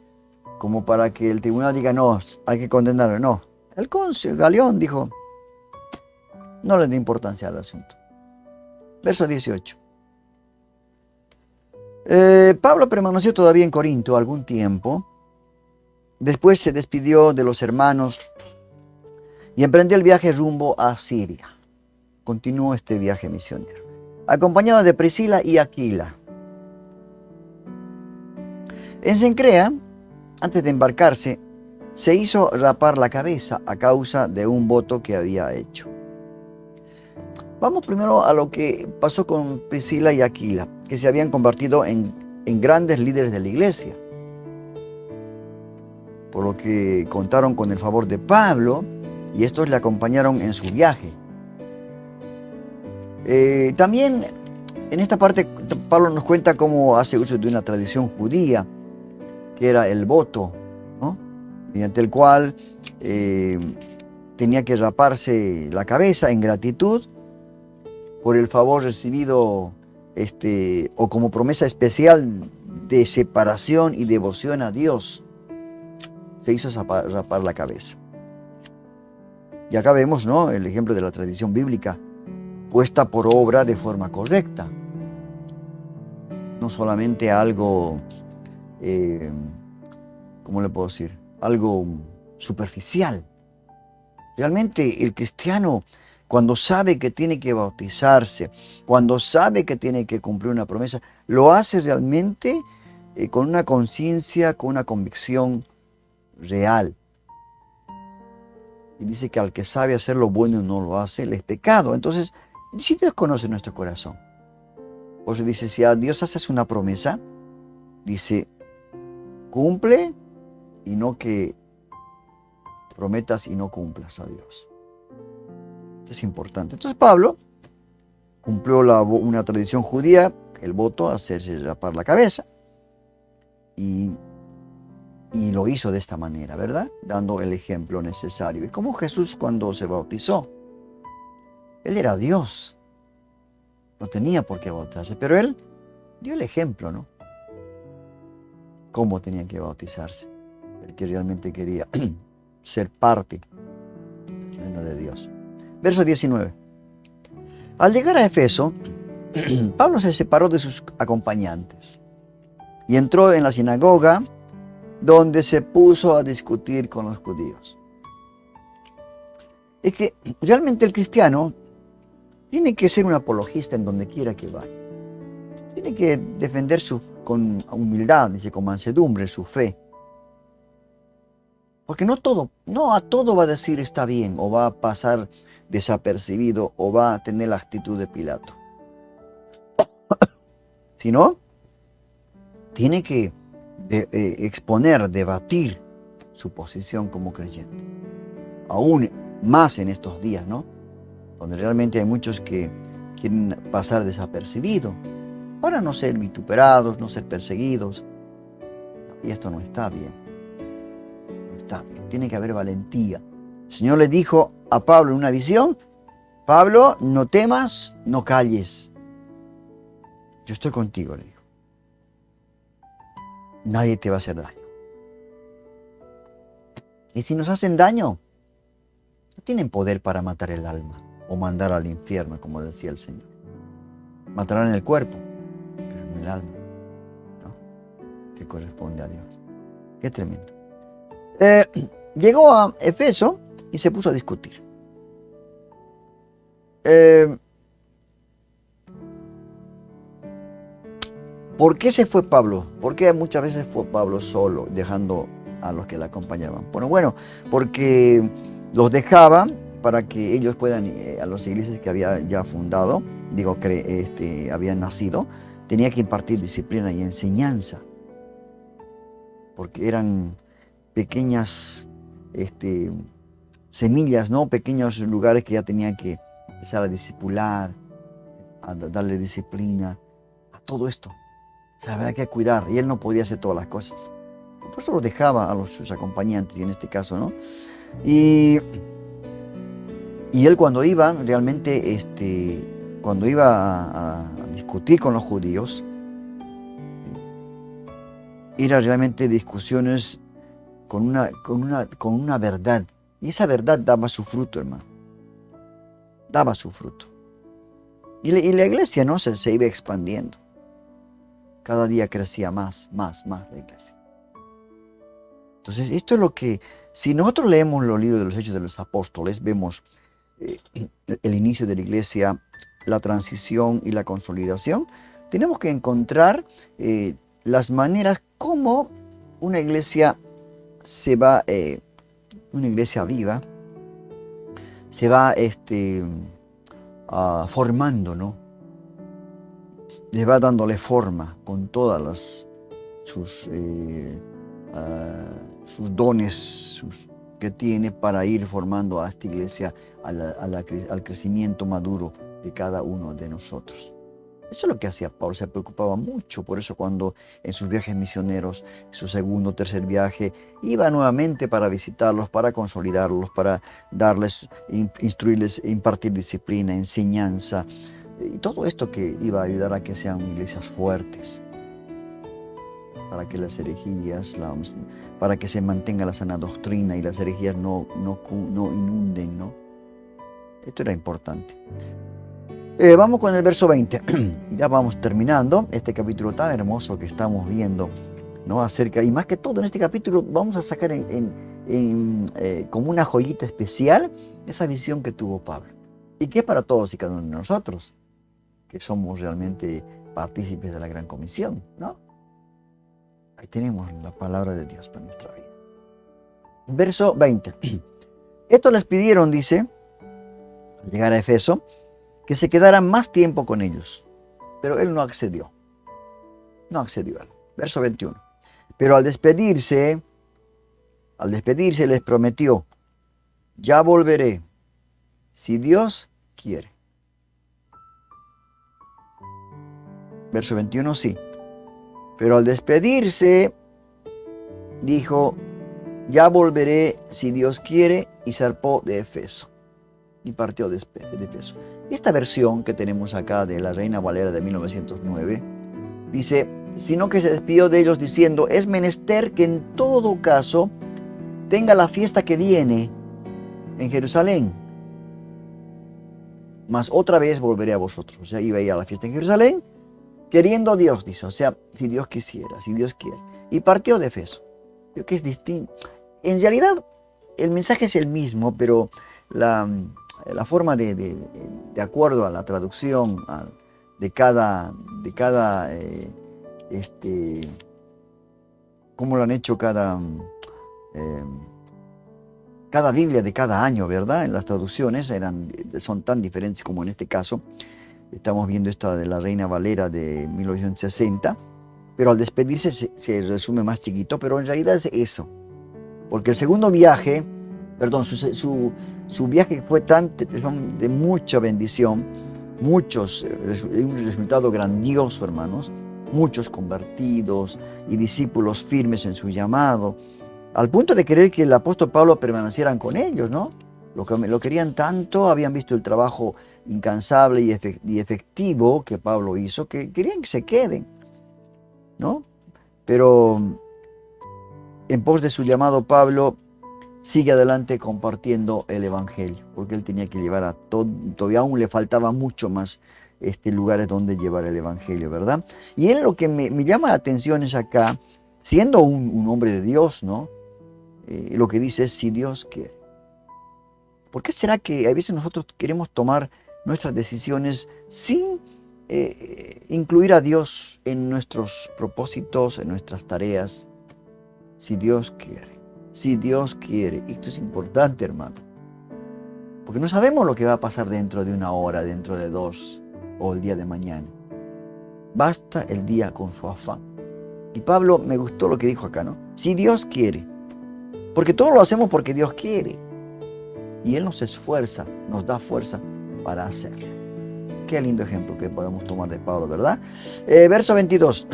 como para que el tribunal diga, no, hay que condenarlo. No, el cónsul Galión dijo, no le dé importancia al asunto. Verso 18. Pablo permaneció todavía en Corinto algún tiempo. Después se despidió de los hermanos y emprendió el viaje rumbo a Siria. Continuó este viaje misionero, acompañado de Priscila y Aquila. En Cencrea, antes de embarcarse, se hizo rapar la cabeza a causa de un voto que había hecho. Vamos primero a lo que pasó con Priscila y Aquila, que se habían convertido en grandes líderes de la iglesia, por lo que contaron con el favor de Pablo y estos le acompañaron en su viaje. También en esta parte Pablo nos cuenta cómo hace uso de una tradición judía, que era el voto, ¿no?, mediante el cual tenía que raparse la cabeza en gratitud por el favor recibido, o como promesa especial de separación y devoción a Dios. Se hizo rapar la cabeza. Y acá vemos, ¿no?, el ejemplo de la tradición bíblica puesta por obra de forma correcta. No solamente algo, ¿cómo le puedo decir?, algo superficial. Realmente el cristiano, cuando sabe que tiene que bautizarse, cuando sabe que tiene que cumplir una promesa, lo hace realmente con una conciencia, con una convicción real. y dice que al que sabe hacer lo bueno y no lo hace, él es pecado. Entonces, si Dios conoce nuestro corazón, por eso dice, si a Dios haces una promesa, dice, cumple y no que prometas y no cumplas a Dios. Esto es importante. Entonces Pablo cumplió una tradición judía, el voto, hacerse rapar la cabeza, y lo hizo de esta manera, ¿verdad? Dando el ejemplo necesario. Y como Jesús cuando se bautizó, Él era Dios, no tenía por qué bautizarse, pero Él dio el ejemplo, ¿no? Cómo tenía que bautizarse, el que realmente quería ser parte del reino de Dios. Verso 19. Al llegar a Efeso, Pablo se separó de sus acompañantes y entró en la sinagoga, donde se puso a discutir con los judíos. Es que realmente el cristiano tiene que ser un apologista en donde quiera que vaya. Tiene que defender con humildad, dice, con mansedumbre, su fe. Porque no a todo va a decir está bien, o va a pasar desapercibido, o va a tener la actitud de Pilato. Sino, tiene que exponer, debatir su posición como creyente. Aún más en estos días, ¿no? Donde realmente hay muchos que quieren pasar desapercibidos para no ser vituperados, no ser perseguidos. Y esto no está bien. No está bien. Tiene que haber valentía. El Señor le dijo a Pablo en una visión, Pablo, no temas, no calles. Yo estoy contigo, le dijo. Nadie te va a hacer daño. Y si nos hacen daño, no tienen poder para matar el alma o mandar al infierno, como decía el Señor. Matarán el cuerpo, pero no el alma, ¿no? Que corresponde a Dios. Qué tremendo. Llegó a Efeso y se puso a discutir. ¿Por qué se fue Pablo? ¿Por qué muchas veces fue Pablo solo, dejando a los que le acompañaban? Bueno, porque los dejaban para que ellos puedan, a las iglesias que había ya fundado, habían nacido, tenía que impartir disciplina y enseñanza. Porque eran pequeñas semillas, ¿no? Pequeños lugares que ya tenían que empezar a discipular, a darle disciplina, a todo esto. O sea, había que cuidar, y él no podía hacer todas las cosas. Por eso lo dejaba a sus acompañantes, y en este caso, ¿no? Y él cuando iba, realmente, cuando iba a discutir con los judíos, eran realmente discusiones con una verdad. Y esa verdad daba su fruto, hermano. Daba su fruto. Y la iglesia, ¿no? Se iba expandiendo. Cada día crecía más la iglesia. Entonces, esto es lo que, si nosotros leemos los libros de los Hechos de los Apóstoles, vemos el inicio de la iglesia, la transición y la consolidación, tenemos que encontrar las maneras como una iglesia una iglesia viva, se va formando, ¿no? Le va dándole forma con todas sus dones que tiene para ir formando a esta iglesia al crecimiento maduro de cada uno de nosotros. Eso es lo que hacía Pablo, se preocupaba mucho. Por eso cuando en sus viajes misioneros, su segundo o tercer viaje, iba nuevamente para visitarlos, para consolidarlos, para darles, instruirles, impartir disciplina, enseñanza, y todo esto que iba a ayudar a que sean iglesias fuertes, para que las herejías, para que se mantenga la sana doctrina y las herejías no inunden, ¿no? Esto era importante. Vamos con el verso 20. Ya vamos terminando este capítulo tan hermoso que estamos viendo, ¿no? Acerca, y más que todo en este capítulo vamos a sacar como una joyita especial esa visión que tuvo Pablo. Y que es para todos y cada uno de nosotros, que somos realmente partícipes de la gran comisión, ¿no? Ahí tenemos la palabra de Dios para nuestra vida. Verso 20. Estos les pidieron, dice, al llegar a Efeso, que se quedaran más tiempo con ellos. Pero él no accedió. No accedió. Verso 21. Pero al despedirse les prometió: ya volveré, si Dios quiere. Verso 21, sí. Pero al despedirse, dijo: ya volveré, si Dios quiere, y zarpó de Efeso. Y partió de Efeso. Y esta versión que tenemos acá de la Reina Valera de 1909, dice: sino que se despidió de ellos diciendo: es menester que en todo caso tenga la fiesta que viene en Jerusalén, mas otra vez volveré a vosotros. O sea, iba a ir a la fiesta en Jerusalén, queriendo Dios, dice, o sea, si Dios quisiera, si Dios quiere. Y partió de Efeso. Creo que es distinto. En realidad, el mensaje es el mismo, pero la forma de acuerdo a la traducción de cada cómo lo han hecho cada Biblia de cada año, ¿verdad? En las traducciones son tan diferentes como en este caso. Estamos viendo esta de la Reina Valera de 1960, pero al despedirse se resume más chiquito, pero en realidad es eso. Porque el segundo viaje, perdón, su viaje fue de mucha bendición, un resultado grandioso, hermanos, muchos convertidos y discípulos firmes en su llamado, al punto de querer que el apóstol Pablo permanecieran con ellos, ¿no? Lo querían tanto, habían visto el trabajo incansable y efectivo que Pablo hizo, que querían que se queden, ¿no? Pero en pos de su llamado, Pablo sigue adelante compartiendo el evangelio, porque él tenía que llevar a todo, todavía aún le faltaba mucho más lugares donde llevar el evangelio, ¿verdad? Y él, lo que me llama la atención es acá, siendo un hombre de Dios, ¿no? Lo que dice es: si Dios quiere. ¿Por qué será que a veces nosotros queremos tomar nuestras decisiones sin incluir a Dios en nuestros propósitos, en nuestras tareas? Si Dios quiere, si Dios quiere. Esto es importante, hermano, porque no sabemos lo que va a pasar dentro de una hora, dentro de 2 o el día de mañana. Basta el día con su afán. Y Pablo, me gustó lo que dijo acá, ¿no? Si Dios quiere. Porque todo lo hacemos porque Dios quiere. Y Él nos esfuerza, nos da fuerza para hacerlo. Qué lindo ejemplo que podemos tomar de Pablo, ¿verdad? Verso 22.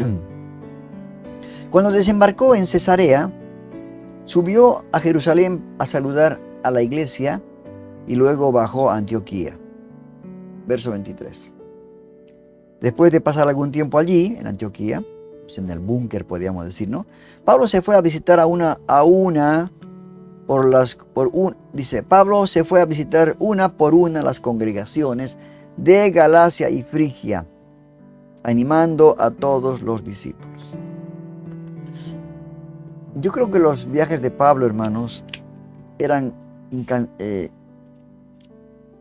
Cuando desembarcó en Cesarea, subió a Jerusalén a saludar a la iglesia y luego bajó a Antioquía. Verso 23. Después de pasar algún tiempo allí, en Antioquía, en el búnker podríamos decir, ¿no? Pablo se fue a visitar Pablo se fue a visitar una por una las congregaciones de Galacia y Frigia, animando a todos los discípulos. Yo creo que los viajes de Pablo, hermanos, eran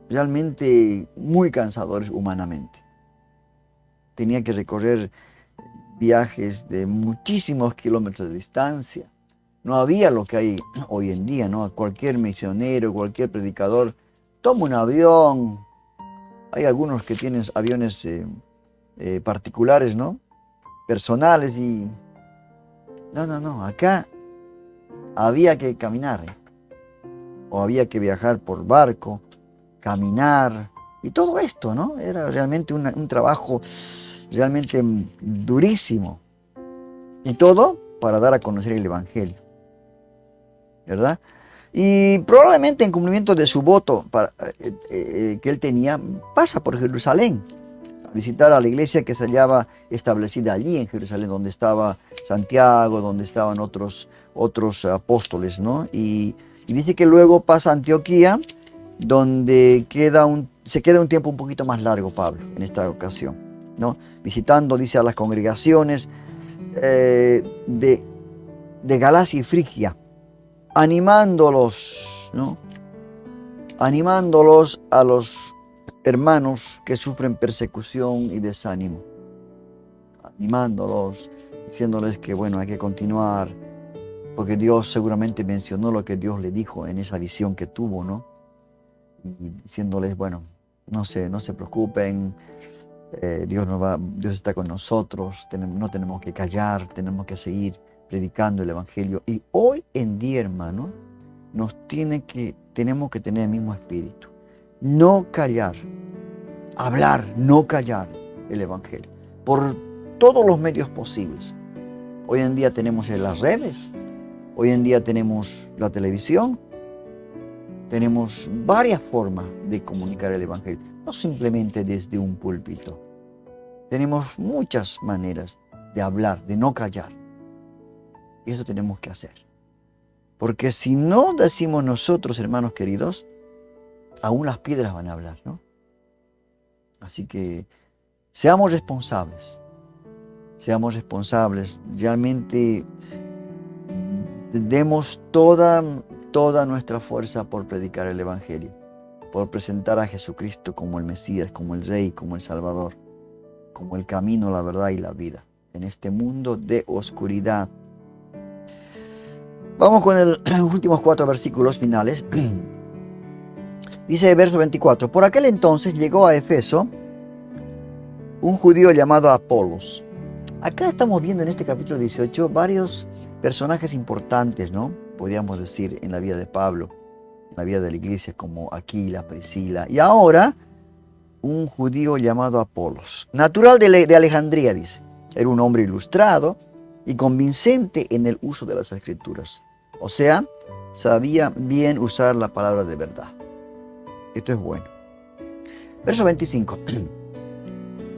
realmente muy cansadores humanamente. Tenía que recorrer viajes de muchísimos kilómetros de distancia. No había lo que hay hoy en día, ¿no? Cualquier misionero, cualquier predicador toma un avión. Hay algunos que tienen aviones particulares, ¿no? Personales y... No. Acá había que caminar. O había que viajar por barco, caminar. Y todo esto, ¿no? Era realmente un trabajo realmente durísimo. Y todo para dar a conocer el evangelio, ¿verdad? Y probablemente en cumplimiento de su voto que él tenía, pasa por Jerusalén a visitar a la iglesia que se hallaba establecida allí en Jerusalén, donde estaba Santiago, donde estaban otros apóstoles, ¿no? Y dice que luego pasa a Antioquía, donde se queda un tiempo un poquito más largo Pablo en esta ocasión, ¿no? Visitando, dice, a las congregaciones de Galacia y Frigia, animándolos, ¿no? Animándolos a los hermanos que sufren persecución y desánimo. Animándolos, diciéndoles que, bueno, hay que continuar. porque Dios seguramente mencionó lo que Dios le dijo en esa visión que tuvo, ¿no? Y diciéndoles, bueno, no se preocupen, Dios está con nosotros, no tenemos que callar, tenemos que seguir predicando el Evangelio. Y hoy en día, hermano, tenemos que tener el mismo espíritu. No callar, hablar, no callar el Evangelio, por todos los medios posibles. Hoy en día tenemos las redes, hoy en día tenemos la televisión, tenemos varias formas de comunicar el Evangelio, no simplemente desde un púlpito. Tenemos muchas maneras de hablar, de no callar. Y eso tenemos que hacer. Porque si no decimos nosotros, hermanos queridos, aún las piedras van a hablar, ¿no? Así que seamos responsables. Seamos responsables. Realmente demos toda nuestra fuerza por predicar el Evangelio, por presentar a Jesucristo como el Mesías, como el Rey, como el Salvador, como el camino, la verdad y la vida, en este mundo de oscuridad. Vamos con los últimos 4 versículos finales. Dice verso 24, por aquel entonces llegó a Efeso un judío llamado Apolos. Acá estamos viendo en este capítulo 18 varios personajes importantes, ¿no? Podríamos decir, en la vida de Pablo, en la vida de la iglesia, como Aquila, Priscila. Y ahora, un judío llamado Apolos, natural de Alejandría, dice. Era un hombre ilustrado y convincente en el uso de las escrituras. O sea, sabía bien usar la palabra de verdad. Esto es bueno. Verso 25.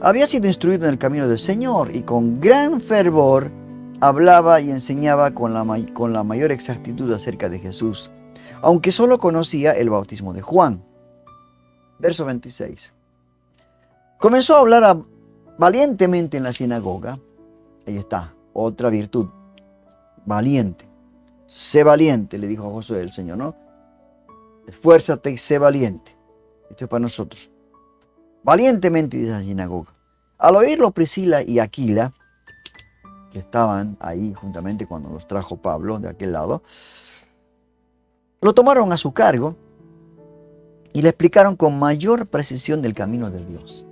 Había sido instruido en el camino del Señor y con gran fervor hablaba y enseñaba con la mayor exactitud acerca de Jesús, aunque solo conocía el bautismo de Juan. Verso 26. Comenzó a hablar valientemente en la sinagoga. Ahí está, otra virtud. Valiente. Sé valiente, le dijo a Josué el Señor, ¿no? Esfuérzate y sé valiente. Esto es para nosotros. Valientemente, dice la sinagoga. Al oírlo Priscila y Aquila, que estaban ahí juntamente cuando los trajo Pablo de aquel lado, lo tomaron a su cargo y le explicaron con mayor precisión del camino de Dios,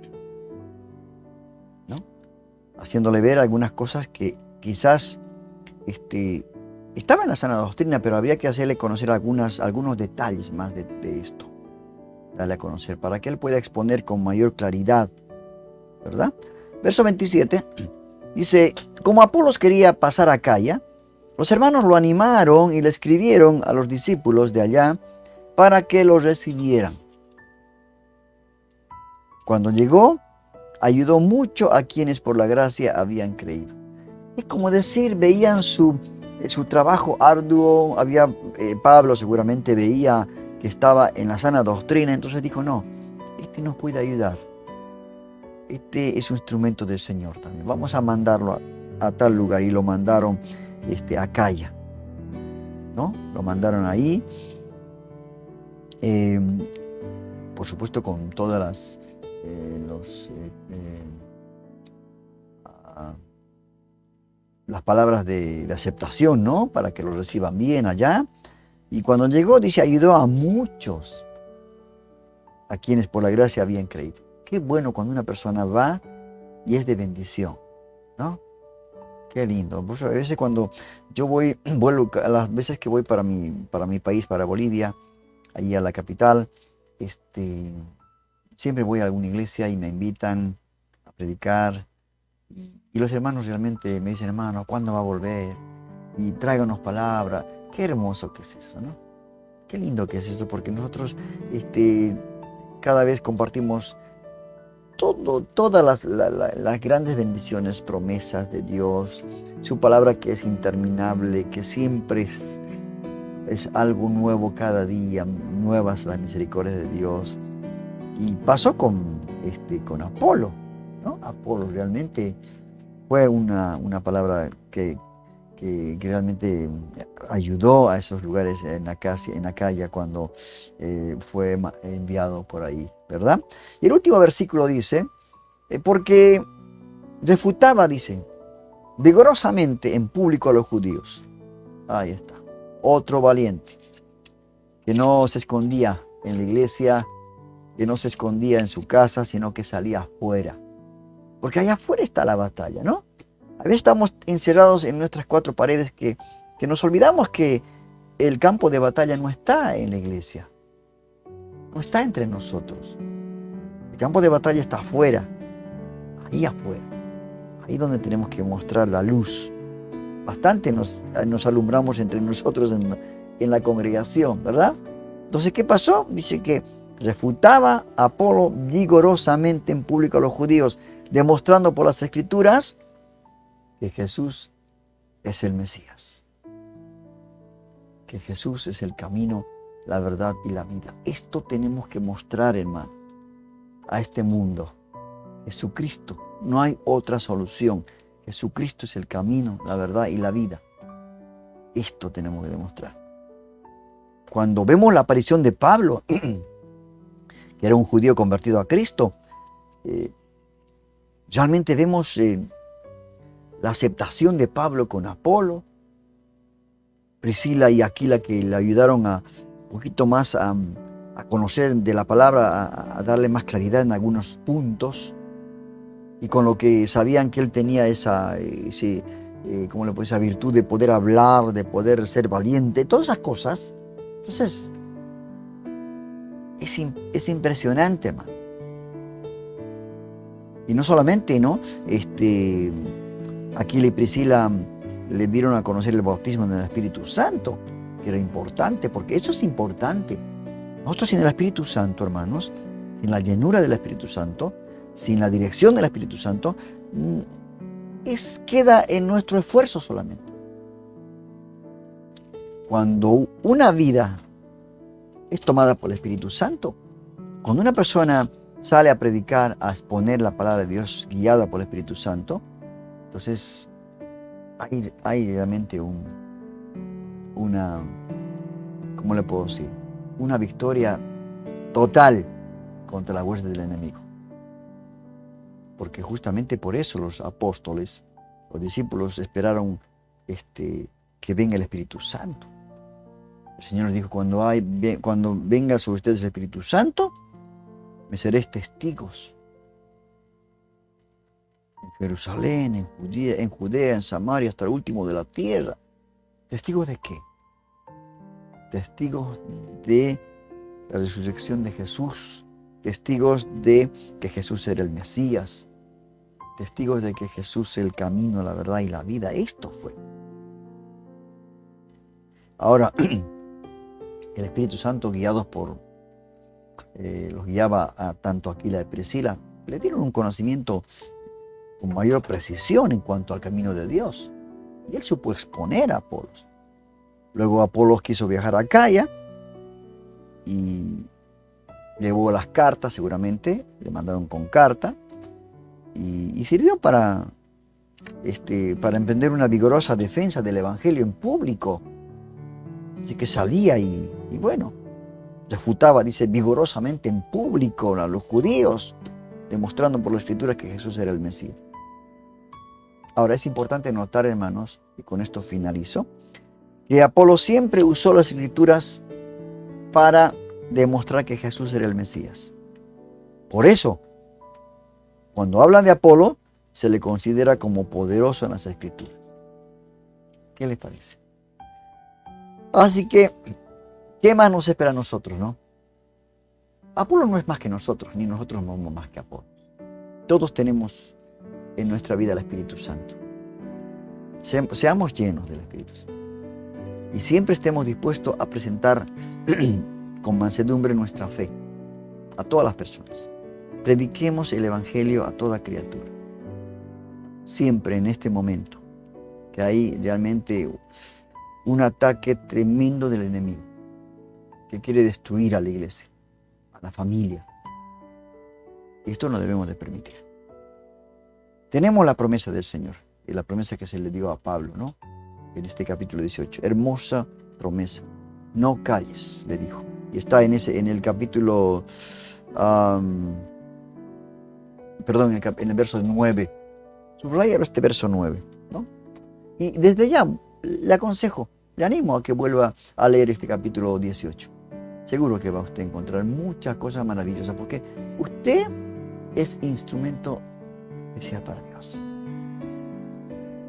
¿no? Haciéndole ver algunas cosas que quizás estaban en la sana doctrina, pero habría que hacerle conocer algunos detalles más de esto. Darle a conocer para que él pueda exponer con mayor claridad, ¿verdad? Verso 27 dice, como Apolos quería pasar a Acaya, los hermanos lo animaron y le escribieron a los discípulos de allá para que lo recibieran. Cuando llegó, ayudó mucho a quienes por la gracia habían creído. Es como decir, veían su trabajo arduo. Pablo seguramente veía que estaba en la sana doctrina, entonces dijo, no, este nos puede ayudar. Este es un instrumento del Señor también. Vamos a mandarlo a tal lugar. Y lo mandaron a Acaya, ¿no? Lo mandaron ahí. Por supuesto con todas las palabras de aceptación, ¿no? Para que lo reciban bien allá. Y cuando llegó, dice, ayudó a muchos, a quienes por la gracia habían creído. Qué bueno cuando una persona va y es de bendición, ¿no? Qué lindo. Pues a veces cuando yo vuelvo, a las veces que voy para mi país, para Bolivia, ahí a la capital, siempre voy a alguna iglesia y me invitan a predicar. Y los hermanos realmente me dicen, hermano, ¿cuándo va a volver? Y tráiganos palabra. Qué hermoso que es eso, ¿no? Qué lindo que es eso, porque nosotros cada vez compartimos todas las grandes bendiciones, promesas de Dios, su palabra que es interminable, que siempre es algo nuevo cada día, nuevas las misericordias de Dios. Y pasó con Apolo, ¿no? Apolo realmente fue una palabra que realmente ayudó a esos lugares en Acaya cuando fue enviado por ahí, ¿verdad? Y el último versículo dice, porque refutaba, dice, vigorosamente en público a los judíos, Ahí está. Otro valiente. Que no se escondía en la iglesia, que no se escondía en su casa, sino que salía afuera. Porque allá afuera está la batalla, ¿no? A veces estamos encerrados en nuestras cuatro paredes que nos olvidamos que el campo de batalla no está en la iglesia. No está entre nosotros. El campo de batalla está afuera. Ahí afuera. Ahí donde tenemos que mostrar la luz. Bastante nos alumbramos entre nosotros en la congregación, ¿verdad? Entonces, ¿qué pasó? Dice que refutaba a Apolo vigorosamente en público a los judíos, demostrando por las Escrituras que Jesús es el Mesías. Que Jesús es el camino, la verdad y la vida. Esto tenemos que mostrar, hermano, a este mundo. Jesucristo, no hay otra solución. Jesucristo es el camino, la verdad y la vida. Esto tenemos que demostrar. Cuando vemos la aparición de Pablo, que era un judío convertido a Cristo, realmente vemos la aceptación de Pablo con Apolo, Priscila y Aquila, que le ayudaron un poquito más a conocer de la palabra, a darle más claridad en algunos puntos, y con lo que sabían que él tenía esa virtud de poder hablar, de poder ser valiente, todas esas cosas. Entonces, es impresionante, hermano. Y no solamente, ¿no? Aquila y Priscila le dieron a conocer el bautismo en el Espíritu Santo, que era importante, porque eso es importante. Nosotros sin el Espíritu Santo, hermanos, sin la llenura del Espíritu Santo, sin la dirección del Espíritu Santo, queda en nuestro esfuerzo solamente. Cuando una vida es tomada por el Espíritu Santo, cuando una persona sale a predicar, a exponer la palabra de Dios guiada por el Espíritu Santo, entonces hay realmente ¿cómo le puedo decir? Una victoria total contra la hueste del enemigo. Porque justamente por eso los apóstoles, los discípulos esperaron que venga el Espíritu Santo. El Señor les dijo, cuando venga sobre ustedes el Espíritu Santo, me seréis testigos. En Jerusalén, en Judea, en Samaria, hasta el último de la tierra. ¿Testigos de qué? Testigos de la resurrección de Jesús. Testigos de que Jesús era el Mesías. Testigos de que Jesús es el camino, la verdad y la vida. Esto fue. Ahora, el Espíritu Santo, guiados los guiaba a tanto Aquila y Priscila, le dieron un conocimiento con mayor precisión en cuanto al camino de Dios. Y él supo exponer a Apolos. Luego Apolos quiso viajar a Acaya y llevó las cartas, seguramente, le mandaron con carta, y sirvió para emprender una vigorosa defensa del Evangelio en público. Así que salía y bueno, refutaba, dice, vigorosamente en público a los judíos, demostrando por las Escrituras que Jesús era el Mesías. Ahora es importante notar, hermanos, y con esto finalizo, que Apolo siempre usó las Escrituras para demostrar que Jesús era el Mesías. Por eso, cuando hablan de Apolo, se le considera como poderoso en las Escrituras. ¿Qué les parece? Así que, ¿qué más nos espera a nosotros, no? Apolo no es más que nosotros, ni nosotros no somos más que Apolo. Todos tenemos en nuestra vida el Espíritu Santo. Seamos llenos del Espíritu Santo. Y siempre estemos dispuestos a presentar con mansedumbre nuestra fe a todas las personas. Prediquemos el Evangelio a toda criatura. Siempre en este momento, que hay realmente un ataque tremendo del enemigo, que quiere destruir a la iglesia, a la familia. Y esto no debemos de permitir. Tenemos la promesa del Señor, y la promesa que se le dio a Pablo, ¿no? En este capítulo 18. Hermosa promesa. No calles, le dijo. Y está en el capítulo, en el verso 9. Subraya este verso 9, ¿no? Y desde ya le aconsejo, Le animo a que vuelva a leer este capítulo 18. Seguro que va usted a encontrar muchas cosas maravillosas, porque usted es instrumento especial para Dios.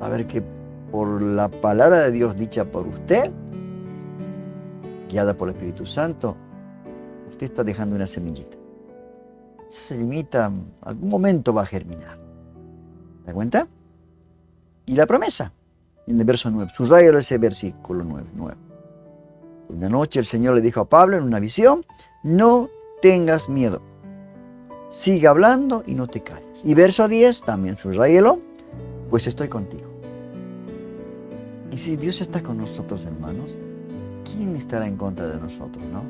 A ver que por la palabra de Dios dicha por usted, guiada por el Espíritu Santo, usted está dejando una semillita. Esa semillita en algún momento va a germinar. ¿Se da cuenta? Y la promesa, en el verso 9, subrayalo ese versículo 9. Una noche el Señor le dijo a Pablo en una visión, no tengas miedo, sigue hablando y no te calles. Y verso 10, también subrayalo, pues estoy contigo. Y si Dios está con nosotros, hermanos, ¿quién estará en contra de nosotros, no?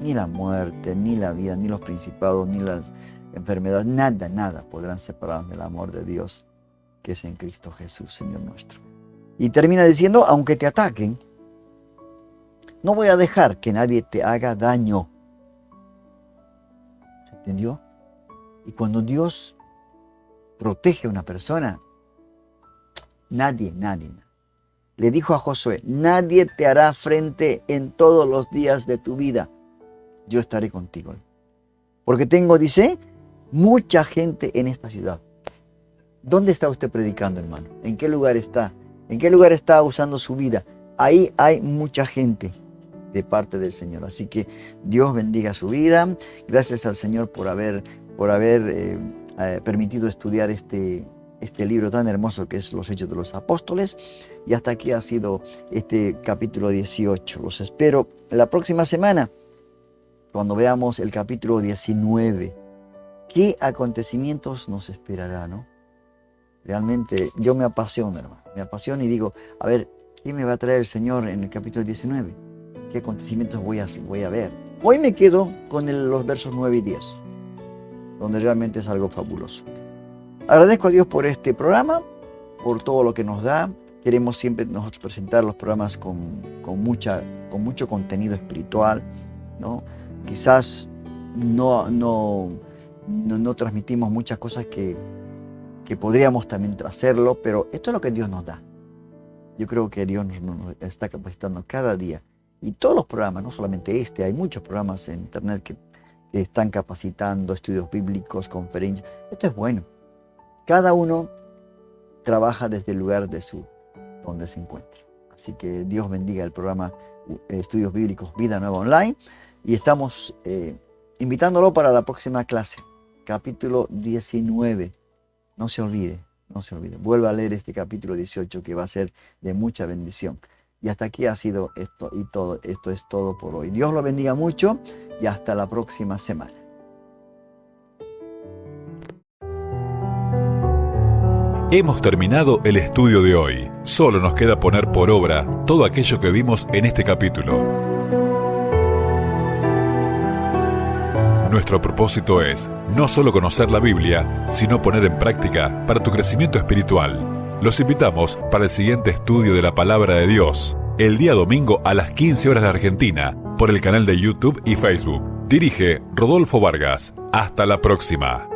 Ni la muerte, ni la vida, ni los principados, ni las enfermedades, nada podrán separarnos del amor de Dios que es en Cristo Jesús, Señor nuestro. Y termina diciendo, aunque te ataquen, no voy a dejar que nadie te haga daño. ¿Se entendió? Y cuando Dios protege a una persona, nadie. Le dijo a Josué, nadie te hará frente en todos los días de tu vida. Yo estaré contigo. Porque tengo, dice, mucha gente en esta ciudad. ¿Dónde está usted predicando, hermano? ¿En qué lugar está? ¿En qué lugar está usando su vida? Ahí hay mucha gente de parte del Señor. Así que Dios bendiga su vida. Gracias al Señor por haber permitido estudiar este libro tan hermoso que es Los Hechos de los Apóstoles. Y hasta aquí ha sido este capítulo 18. Los espero la próxima semana cuando veamos el capítulo 19. ¿Qué acontecimientos nos esperará, no? Realmente yo me apasiono, hermano. Me apasiono y digo, a ver, ¿qué me va a traer el Señor en el capítulo 19? ¿Qué acontecimientos voy a ver? Hoy me quedo con los versos 9 y 10, donde realmente es algo fabuloso. Agradezco a Dios por este programa, por todo lo que nos da. Queremos siempre nosotros presentar los programas con mucho contenido espiritual, ¿no? Quizás no transmitimos muchas cosas que podríamos también hacerlo, pero esto es lo que Dios nos da. Yo creo que Dios nos está capacitando cada día. Y todos los programas, no solamente hay muchos programas en internet que están capacitando, estudios bíblicos, conferencias. Esto es bueno. Cada uno trabaja desde el lugar donde se encuentra. Así que Dios bendiga el programa Estudios Bíblicos Vida Nueva Online. Y estamos invitándolo para la próxima clase, capítulo 19. No se olvide. Vuelva a leer este capítulo 18 que va a ser de mucha bendición. Y hasta aquí ha sido esto y todo. Esto es todo por hoy. Dios lo bendiga mucho y hasta la próxima semana. Hemos terminado el estudio de hoy. Solo nos queda poner por obra todo aquello que vimos en este capítulo. Nuestro propósito es no solo conocer la Biblia, sino poner en práctica para tu crecimiento espiritual. Los invitamos para el siguiente estudio de la Palabra de Dios, el día domingo a las 15 horas de Argentina, por el canal de YouTube y Facebook. Dirige Rodolfo Vargas. Hasta la próxima.